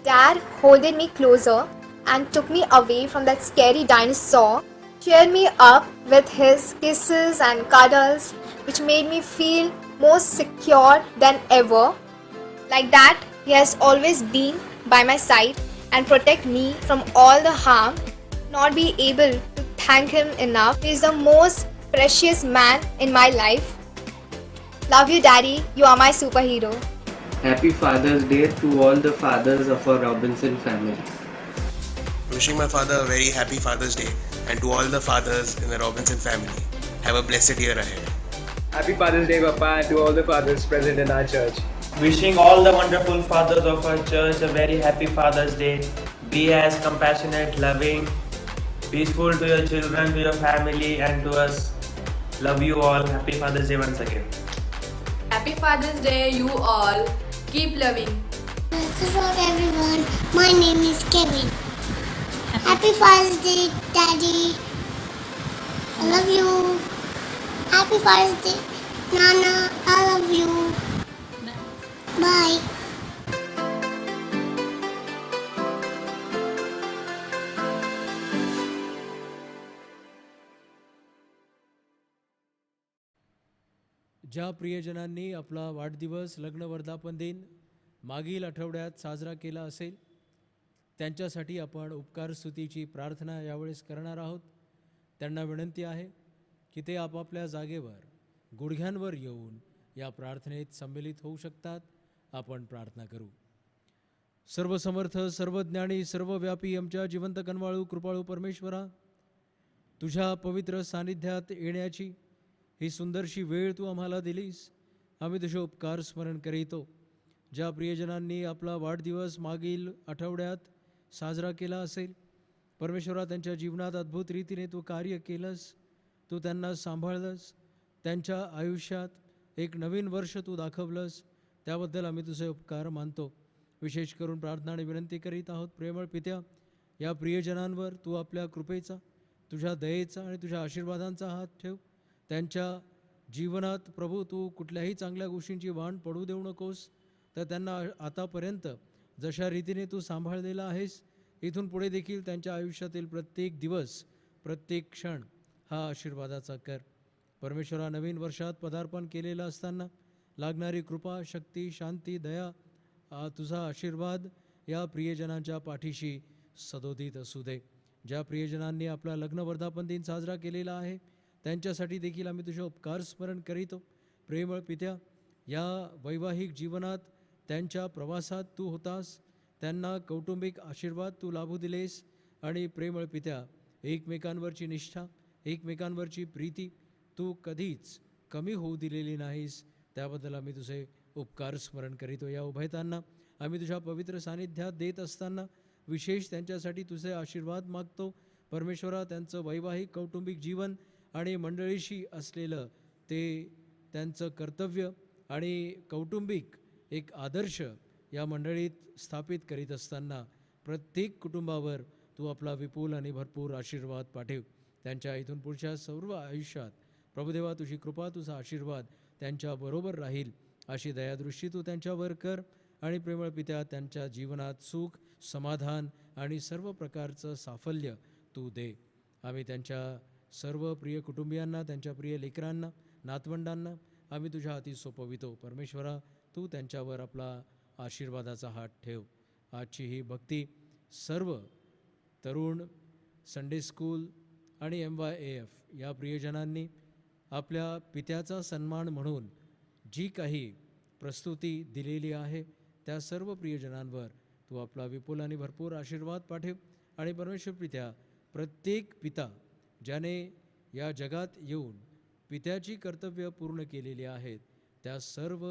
[SPEAKER 9] Dad holded me closer and took me away from that scary dinosaur, cheered me up with his kisses and cuddles, which made me feel more secure than ever. Like that, he has always been by my side and protect me from all the harm. Not be able to thank him enough. He is the most precious man in my life. Love you, Daddy. You are my superhero.
[SPEAKER 3] Happy Father's Day to all the fathers of our Robinson family.
[SPEAKER 15] Wishing my father a very happy Father's Day, and to all the fathers in the Robinson family. Have a blessed year ahead.
[SPEAKER 16] Happy Father's Day, Papa, and to all the fathers present in our church.
[SPEAKER 17] Wishing all the wonderful fathers of our church a very happy Father's Day. Be as compassionate, loving, peaceful to your children, to your family, and to us. Love you all. Happy Father's Day once again.
[SPEAKER 18] Happy Father's Day, you all. Keep loving.
[SPEAKER 10] Hello everyone, my name is Kevin. Happy Father's Day, Daddy. I love you. Happy Father's Day, Nana. I love you. Bye.
[SPEAKER 2] ज्या प्रियजनांनी आपला वाढदिवस लग्न वर्धापन दिन मागील आठवड्यात साजरा केला असेल त्यांच्यासाठी आपण उपकार स्तुतीची प्रार्थना यावेळेस करणार आहोत. त्यांना विनंती आहे की ते आपापल्या जागेवर गुडघ्यांवर येऊन या प्रार्थनेत सम्मिलित होऊ शकतात. आपण प्रार्थना करू. सर्वसमर्थ, सर्वज्ञानी, सर्वव्यापी आमच्या जिवंत कनवाळू कृपाळू परमेश्वरा, तुझ्या पवित्र सानिध्यात येण्याची ही सुंदरशी वेळ तू आम्हाला दिलीस. आम्ही तुझे उपकार स्मरण करीतो. ज्या प्रियजनांनी आपला वाढदिवस मागील आठवड्यात साजरा केला असेल, परमेश्वरा त्यांच्या जीवनात अद्भुत रीतीने तू कार्य केलंस, तू त्यांना सांभाळलंस, त्यांच्या आयुष्यात एक नवीन वर्ष तू दाखवलंस, त्याबद्दल आम्ही तुझे उपकार मानतो. विशेष करून प्रार्थना आणि विनंती करीत आहोत. प्रेमळ पित्या, या प्रियजनांवर तू आपल्या कृपेचा, तुझ्या दयेचा आणि तुझ्या आशीर्वादांचा हात ठेव. त्यांच्या जीवनात प्रभू तू कुठल्याही चांगल्या गोष्टींची वाण पडू देऊ नकोस. तर त्यांना आतापर्यंत जशा रीतीने तू सांभाळलेला आहेस, इथून पुढे देखील त्यांच्या आयुष्यातील प्रत्येक दिवस, प्रत्येक क्षण हा आशीर्वादाचा कर. परमेश्वरा, नवीन वर्षात पदार्पण केलेलं असताना लागणारी कृपा, शक्ती, शांती, दया, तुझा आशीर्वाद या प्रियजनांच्या पाठीशी सदोदित असू दे. ज्या प्रियजनांनी आपला लग्न वर्धापन दिन साजरा केलेला आहे त्यांच्यासाठी देखील आम्ही तुझे उपकार स्मरण करीतो. प्रेमळ पित्या, या वैवाहिक जीवनात त्यांच्या प्रवासात तू होतास, त्यांना कौटुंबिक आशीर्वाद तू लाभू दिलेस आणि प्रेमळ पित्या, एकमेकांवरची निष्ठा, एकमेकांवरची प्रीती तू कधीच कमी होऊ दिलेली नाहीस. त्याबद्दल आम्ही तुझे उपकार स्मरण करीतो. या उभयतांना आम्ही तुझ्या पवित्र सानिध्यात देत असताना विशेष त्यांच्यासाठी तुझे आशीर्वाद मागतो. परमेश्वरा, त्यांचं वैवाहिक कौटुंबिक जीवन आणि मंडळीशी असलेलं ते त्यांचं कर्तव्य आणि कौटुंबिक एक आदर्श या मंडळीत स्थापित करीत असताना प्रत्येक कुटुंबावर तू आपला विपुल आणि भरपूर आशीर्वाद पाठव. त्यांच्या इथून पुढच्या सर्व आयुष्यात प्रभुदेवा तुझी कृपा, तुझा आशीर्वाद त्यांच्याबरोबर राहील अशी दयादृष्टी तू त्यांच्यावर कर. आणि प्रेमळ पित्या, त्यांच्या जीवनात सुख, समाधान आणि सर्व प्रकारचं साफल्य तू दे. आम्ही त्यांच्या सर्व प्रिय कुटुंबियांना, त्यांच्या प्रिय लेकरांना, नातवंडांना आम्ही तुझ्या हाती सोपवितो. परमेश्वरा, तू त्यांच्यावर आपला आशीर्वादाचा हात ठेव. आजची ही भक्ती सर्व तरुण, संडे स्कूल आणि MYAF या प्रियजनांनी आपल्या पित्याचा सन्मान म्हणून जी काही प्रस्तुती दिलेली आहे त्या सर्व प्रियजनांवर तू आपला विपुल आणि भरपूर आशीर्वाद पाठव. आणि परमेश्वर पित्या, प्रत्येक पिता ज्याने या जगात येऊन पित्याची कर्तव्य पूर्ण केलेली आहेत त्या सर्व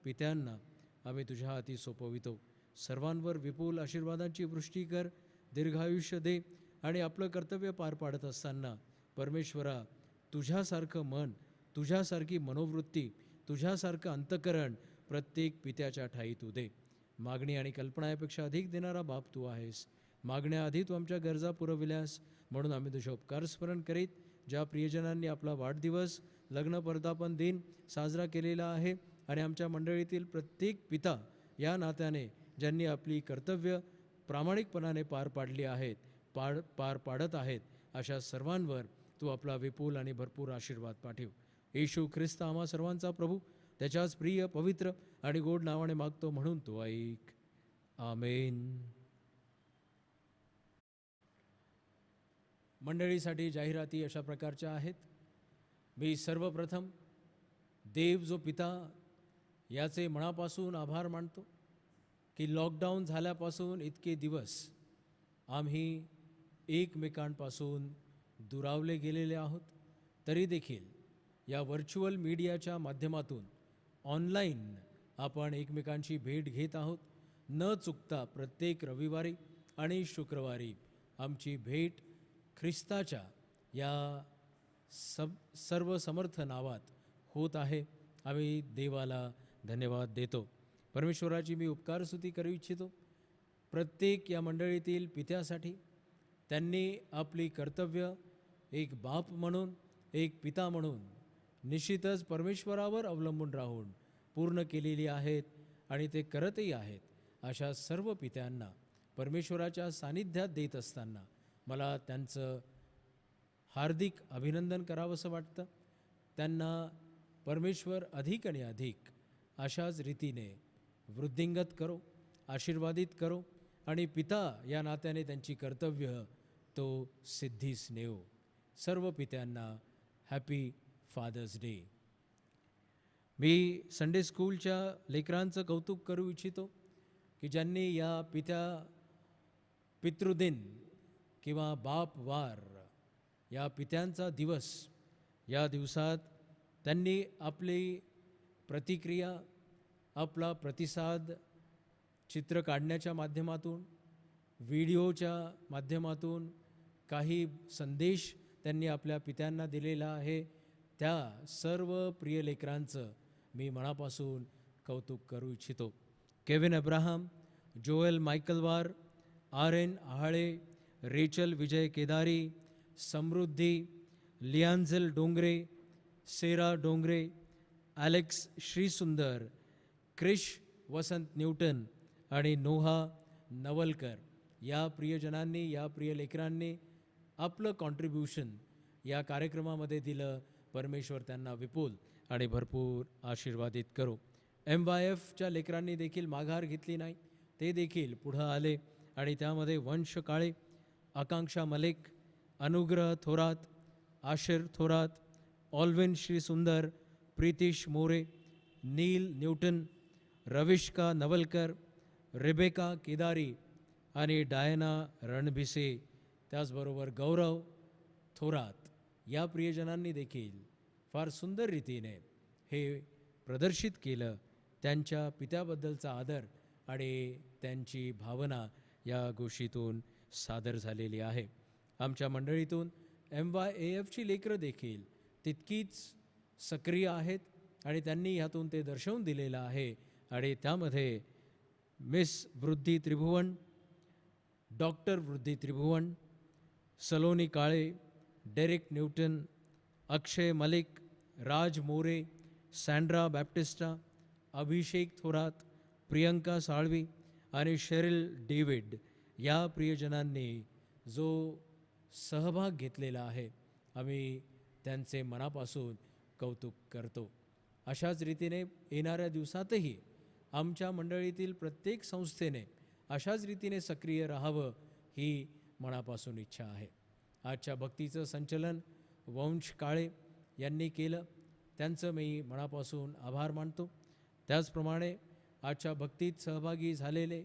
[SPEAKER 2] पित्यांना आम्ही तुझ्या हाती सोपवितो. सर्वांवर विपुल आशीर्वादांची वृष्टी कर, दीर्घायुष्य दे. आणि आपलं कर्तव्य पार पाडत असताना परमेश्वरा, तुझ्यासारखं मन, तुझ्यासारखी मनोवृत्ती, तुझ्यासारखं अंतःकरण प्रत्येक पित्याच्या ठाई तू दे. मागणी आणि कल्पनापेक्षा अधिक देणारा बाप तू आहेस. मागण्याआधी तू आमच्या गरजा पुरविल्यास, म्हणून आम्ही तुझे उपकार स्मरण करीत ज्या प्रियजनांनी आपला वाढदिवस, लग्न वर्धापन दिन साजरा केलेला आहे आणि आमच्या मंडळीतील प्रत्येक पिता या नात्याने ज्यांनी आपली कर्तव्य प्रामाणिकपणाने पार पाडली आहेत, पार पाडत आहेत, अशा सर्वांवर तू आपला विपुल आणि भरपूर आशीर्वाद पाठव. येशू ख्रिस्त आम्हा सर्वांचा प्रभू, त्याच्याच प्रिय, पवित्र आणि गोड नावाने मागतो, म्हणून तो ऐक. आमेन. मंडळीसाठी जाहिराती अशा प्रकारच्या आहेत. मी सर्वप्रथम देव जो पिता याचे मनापासून आभार मानतो की लॉकडाऊन झाल्यापासून इतके दिवस आम्ही एकमेकांपासून दुरावले गेलेले आहोत. तरी देखील या व्हर्च्युअल मीडियाच्या माध्यमातून ऑनलाईन आपण एकमेकांची भेट घेत आहोत. न चुकता प्रत्येक रविवारी आणि शुक्रवारी आमची भेट ख्रिस्ताच्या या सर्व समर्थ नावात होत आहे. आम्ही देवाला धन्यवाद देतो. परमेश्वराची मी उपकारस्तुती करू इच्छितो प्रत्येक या मंडळीतील पित्यासाठी. त्यांनी आपली कर्तव्य एक बाप म्हणून, एक पिता म्हणून निश्चितच परमेश्वरावर अवलंबून राहून पूर्ण केलेली आहेत आणि ते करतही आहेत. अशा सर्व पित्यांना परमेश्वराच्या सानिध्यात देत असताना मला त्यांचं हार्दिक अभिनंदन करावंसं वाटतं. त्यांना परमेश्वर अधिक आणि अधिक अशाच रीतीने वृद्धिंगत करो, आशीर्वादित करो आणि पिता या नात्याने त्यांची कर्तव्य तो सिद्धीस नेओ. सर्व पित्यांना हॅपी फादर्स डे. मी संडे स्कूलच्या लेकरांचं कौतुक करू इच्छितो की ज्यांनी या पितृदिन किंवा बापवार या पित्यांचा दिवस या दिवसात त्यांनी आपली प्रतिक्रिया, आपला प्रतिसाद चित्र काढण्याच्या माध्यमातून, व्हिडिओच्या माध्यमातून काही संदेश त्यांनी आपल्या पित्यांना दिलेला आहे. त्या सर्व प्रिय लेकरांचं मी मनापासून कौतुक करू इच्छितो. केविन अब्राहम, जोएल मायकल वार, RN आहाळे, रेचल विजय केदारी, समृद्धी, लियांझल डोंगरे, सेरा डोंगरे, ॲलेक्स श्रीसुंदर, क्रिश वसंत न्यूटन आणि नोहा नवलकर या प्रियजनांनी, या प्रिय लेकरांनी आपलं कॉन्ट्रीब्युशन या कार्यक्रमामध्ये दिलं. परमेश्वर त्यांना विपुल आणि भरपूर आशीर्वादित करो. MYFच्या लेकरांनी देखील माघार घेतली नाही. ते देखील पुढं आले आणि त्यामध्ये वंश काळे, आकांक्षा मलिक, अनुग्रह थोरात, आशिर थोरात, ऑल्विन श्रीसुंदर, प्रीतिश मोरे, नील न्यूटन, रविष्का नवलकर, रेबेका केदारी आणि डायना रणभिसे, त्याचबरोबर गौरव थोरात या प्रियजनांनी देखील फार सुंदर रीतीने हे प्रदर्शित केलं. त्यांच्या पित्याबद्दलचा आदर आणि त्यांची भावना या गोष्टीतून सादर झालेली आहे. आमच्या मंडळीतून MYAFची लेकरं देखील तितकीच सक्रिय आहेत आणि त्यांनी ह्यातून ते दर्शवून दिलेलं आहे. आणि त्यामध्ये मिस वृद्धी त्रिभुवन, डॉक्टर वृद्धी त्रिभुवन, सलोनी काळे, डेरेक न्यूटन, अक्षय मलिक, राज मोरे, सँड्रा बॅप्टिस्टा, अभिषेक थोरात, प्रियंका साळवी आणि शेरिल डेव्हिड या प्रियजनांनी जो सहभाग घेतलेला आहे, आम्ही त्यांचे मनापासून कौतुक करतो. अशाच रीतीने येणाऱ्या दिवसातही आमच्या मंडळीतील प्रत्येक संस्थेने अशाच रीतीने सक्रिय राहावं ही मनापासून इच्छा आहे. आजच्या भक्तीचं संचलन वंश काळे यांनी केलं, त्यांचं मी मनापासून आभार मानतो. त्याचप्रमाणे आजच्या भक्तीत सहभागी झालेले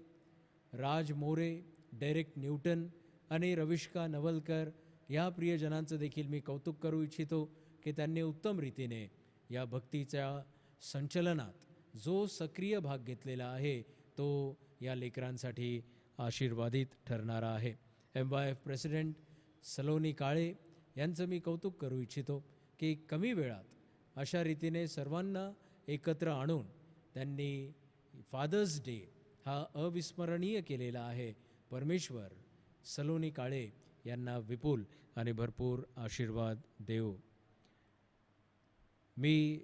[SPEAKER 2] राज मोरे, डेरेक न्यूटन आणि रविष्का नवलकर या प्रियजनांचं देखील मी कौतुक करू इच्छितो की त्यांनी उत्तम रीतीने या भक्तीच्या संचलनात जो सक्रिय भाग घेतलेला आहे तो या लेकरांसाठी आशीर्वादित ठरणारा आहे. MYF प्रेसिडेंट सलोनी काळे यांचं मी कौतुक करू इच्छितो की कमी वेळात अशा रीतीने सर्वांना एकत्र आणून त्यांनी फादर्स डे हा अविस्मरणीय केलेला आहे. परमेश्वर सलोनी काळे यांना विपुल आणि भरपूर आशीर्वाद देव. मी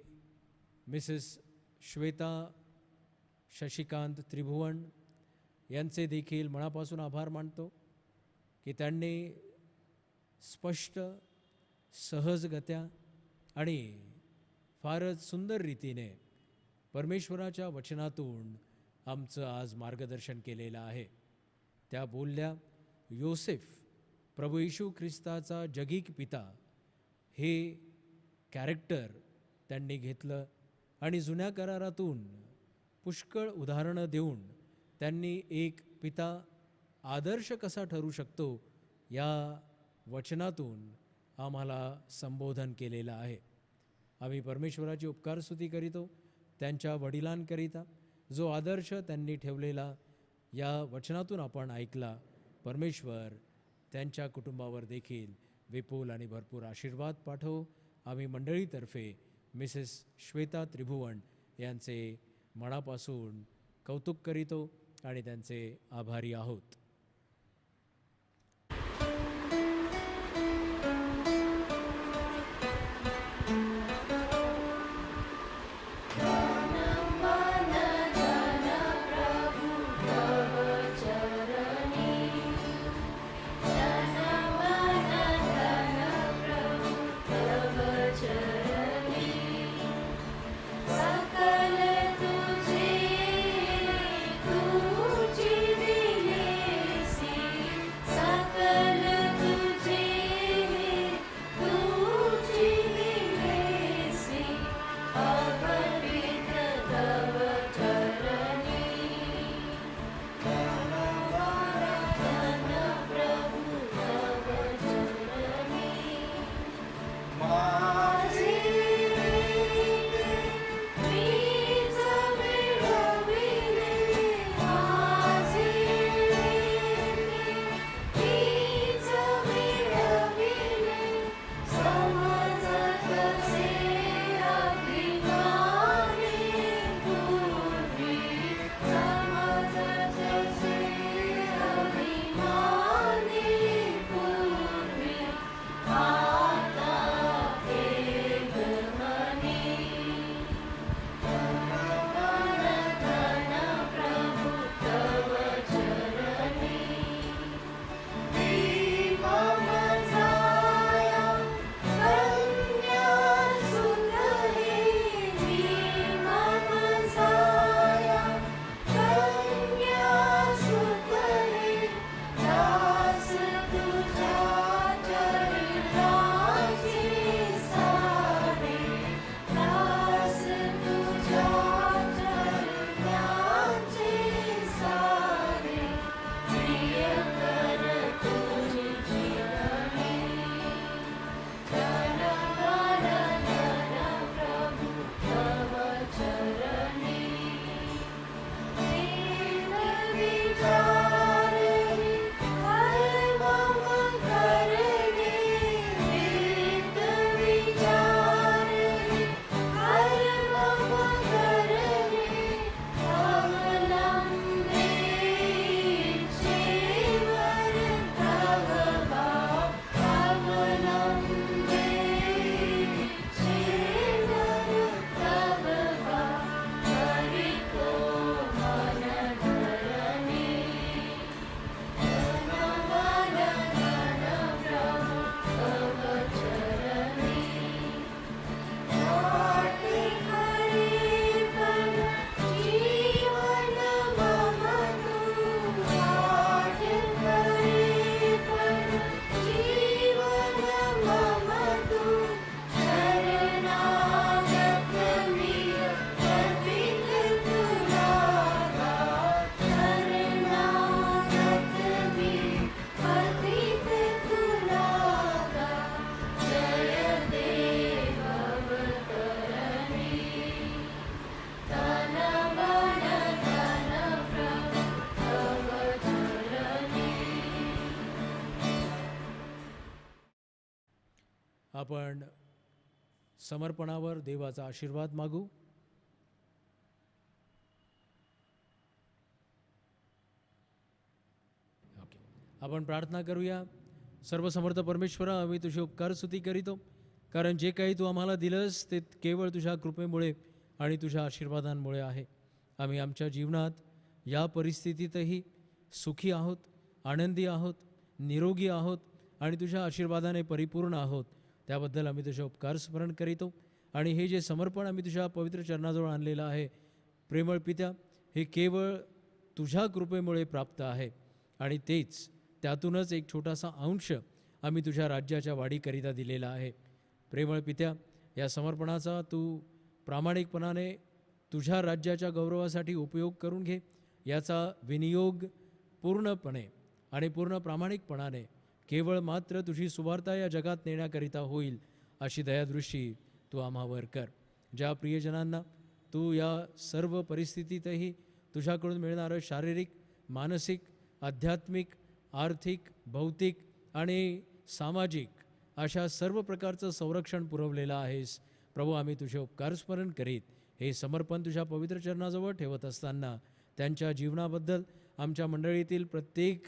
[SPEAKER 2] मिसेस श्वेता शशिकांत त्रिभुवन यांचे देखील मनापासून आभार मानतो की त्यांनी स्पष्ट, सहजगत्या आणि फारच सुंदर रीतीने परमेश्वराच्या वचनातून आमचं आज मार्गदर्शन केलेलं आहे. त्या बोलल्या, योसेफ प्रभू येशू ख्रिस्ताचा जगिक पिता हे कॅरेक्टर त्यांनी घेतलं आणि जुन्या करारातून पुष्कळ उदाहरणं देऊन त्यांनी एक पिता आदर्श कसा ठरू शकतो या वचनातून आम्हाला संबोधन केलेलं आहे. आम्ही परमेश्वराची उपकारस्तुती करीतो त्यांच्या वडिलांकरिता जो आदर्श त्यांनी ठेवलेला या वचनातून आपण ऐकला. परमेश्वर त्यांच्या कुटुंबावर देखील विपुल आणि भरपूर आशीर्वाद पाठवो. आम्ही मंडळीतर्फे मिसेस श्वेता त्रिभुवन यांचे मनापासून कौतुक करीतो आणि त्यांचे आभारी आहोत.
[SPEAKER 10] सकल तुझे दिले
[SPEAKER 2] आपण समर्पणावर देवाचा आशीर्वाद मागू. ओके, आपण प्रार्थना करूया. सर्वसमर्थ परमेश्वरा, आम्ही तुझी उपकार स्तुती करीतो, कारण जे काही तू आम्हाला दिलंस ते केवळ तुझ्या कृपेमुळे आणि तुझ्या आशीर्वादांमुळे आहे. आम्ही आमच्या जीवनात या परिस्थितीतही सुखी आहोत, आनंदी आहोत, निरोगी आहोत आणि तुझ्या आशीर्वादाने परिपूर्ण आहोत. त्याबद्दल आम्ही तुझे उपकार स्मरण करीतो. आणि हे जे समर्पण आम्ही तुझ्या पवित्र चरणाजवळ आणलेलं आहे, प्रेमळ पित्या, हे केवळ तुझ्या कृपेमुळे प्राप्त आहे आणि तेच त्यातूनच एक छोटासा अंश आम्ही तुझ्या राज्याच्या वाढीकरिता दिलेला आहे. प्रेमळ पित्या, या समर्पणाचा तू प्रामाणिकपणाने तुझ्या राज्याच्या गौरवासाठी उपयोग करून घे. याचा विनियोग पूर्णपणे आणि पूर्ण प्रामाणिकपणाने केवळ मात्र तुझी सुवार्ता या जगात नेण्याकरिता होईल अशी दयादृष्टी तू आम्हावर कर. ज्या प्रियजनांना तू या सर्व परिस्थितीतही तुझ्याकडून मिळणारं शारीरिक, मानसिक, आध्यात्मिक, आर्थिक, भौतिक आणि सामाजिक अशा सर्व प्रकारचं संरक्षण पुरवलेलं आहेस प्रभू, आम्ही तुझे उपकार स्मरण करीत हे समर्पण तुझ्या पवित्र चरणाजवळ ठेवत असताना त्यांच्या जीवनाबद्दल, आमच्या मंडळीतील प्रत्येक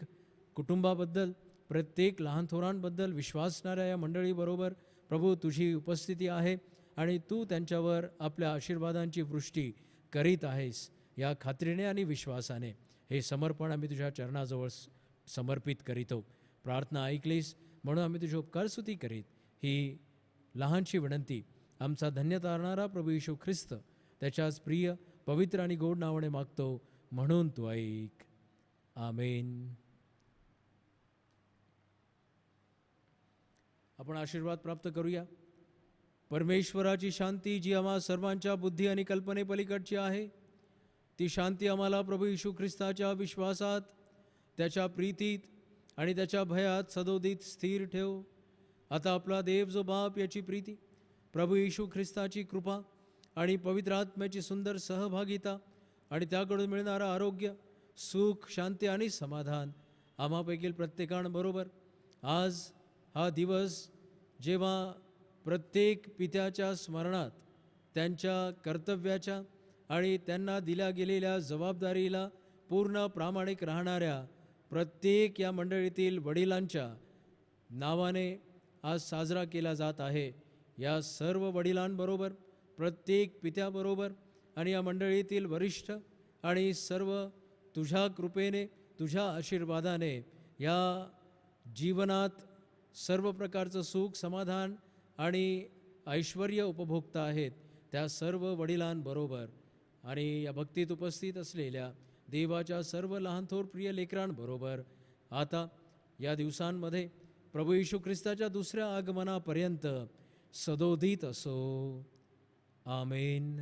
[SPEAKER 2] कुटुंबाबद्दल, प्रत्येक लहान थोरांबद्दल, विश्वासणाऱ्या या मंडळीबरोबर प्रभू तुझी उपस्थिती आहे आणि तू त्यांच्यावर आपल्या आशीर्वादांची वृष्टी करीत आहेस. या खात्रीने आणि विश्वासाने हे समर्पण आम्ही तुझ्या चरणाजवळ समर्पित करीतो. प्रार्थना ऐकलीस म्हणून आम्ही तुझी उपकार स्तुती करीत ही लहानशी विनंती आमचा धन्य तारणारा प्रभू येशू ख्रिस्त त्याच्याच प्रिय, पवित्र आणि गोड नावाने मागतो, म्हणून तू ऐक. आमेन. आपण आशीर्वाद प्राप्त करूया. परमेश्वराची शांती, जी आम्हा सर्वांच्या बुद्धी आणि कल्पनेपलीकडची आहे, ती शांती आम्हाला प्रभू येशू ख्रिस्ताच्या विश्वासात, त्याच्या प्रीतीत आणि त्याच्या भयात सदोदित स्थिर ठेव. आता आपला देव जो बाप याची प्रीती, प्रभू येशू ख्रिस्ताची कृपा आणि पवित्र आत्म्याची सुंदर सहभागिता आणि त्याकडून मिळणारं आरोग्य, सुख, शांती आणि समाधान आम्हापैकी प्रत्येकांबरोबर आज हा दिवस, जेव्हा प्रत्येक पित्याच्या स्मरणात त्यांच्या कर्तव्याच्या आणि त्यांना दिल्या गेलेल्या जबाबदारीला पूर्ण प्रामाणिक राहणाऱ्या प्रत्येक या मंडळीतील वडिलांच्या नावाने आज साजरा केला जात आहे. या सर्व वडिलांबरोबर, प्रत्येक पित्याबरोबर आणि या मंडळीतील वरिष्ठ आणि सर्व तुझ्या कृपेने, तुझ्या आशीर्वादाने या जीवनात सर्व प्रकारचं सुख, समाधान आणि ऐश्वर्य उपभोगता आहेत, त्या सर्व वडिलांबरोबर आणि या भक्तीत उपस्थित असलेल्या देवाच्या सर्व लहान थोर प्रिय लेकरांबरोबर आता या दिवसांमध्ये प्रभू येशू ख्रिस्ताच्या दुसऱ्या आगमनापर्यंत सदोदित असो. आमेन.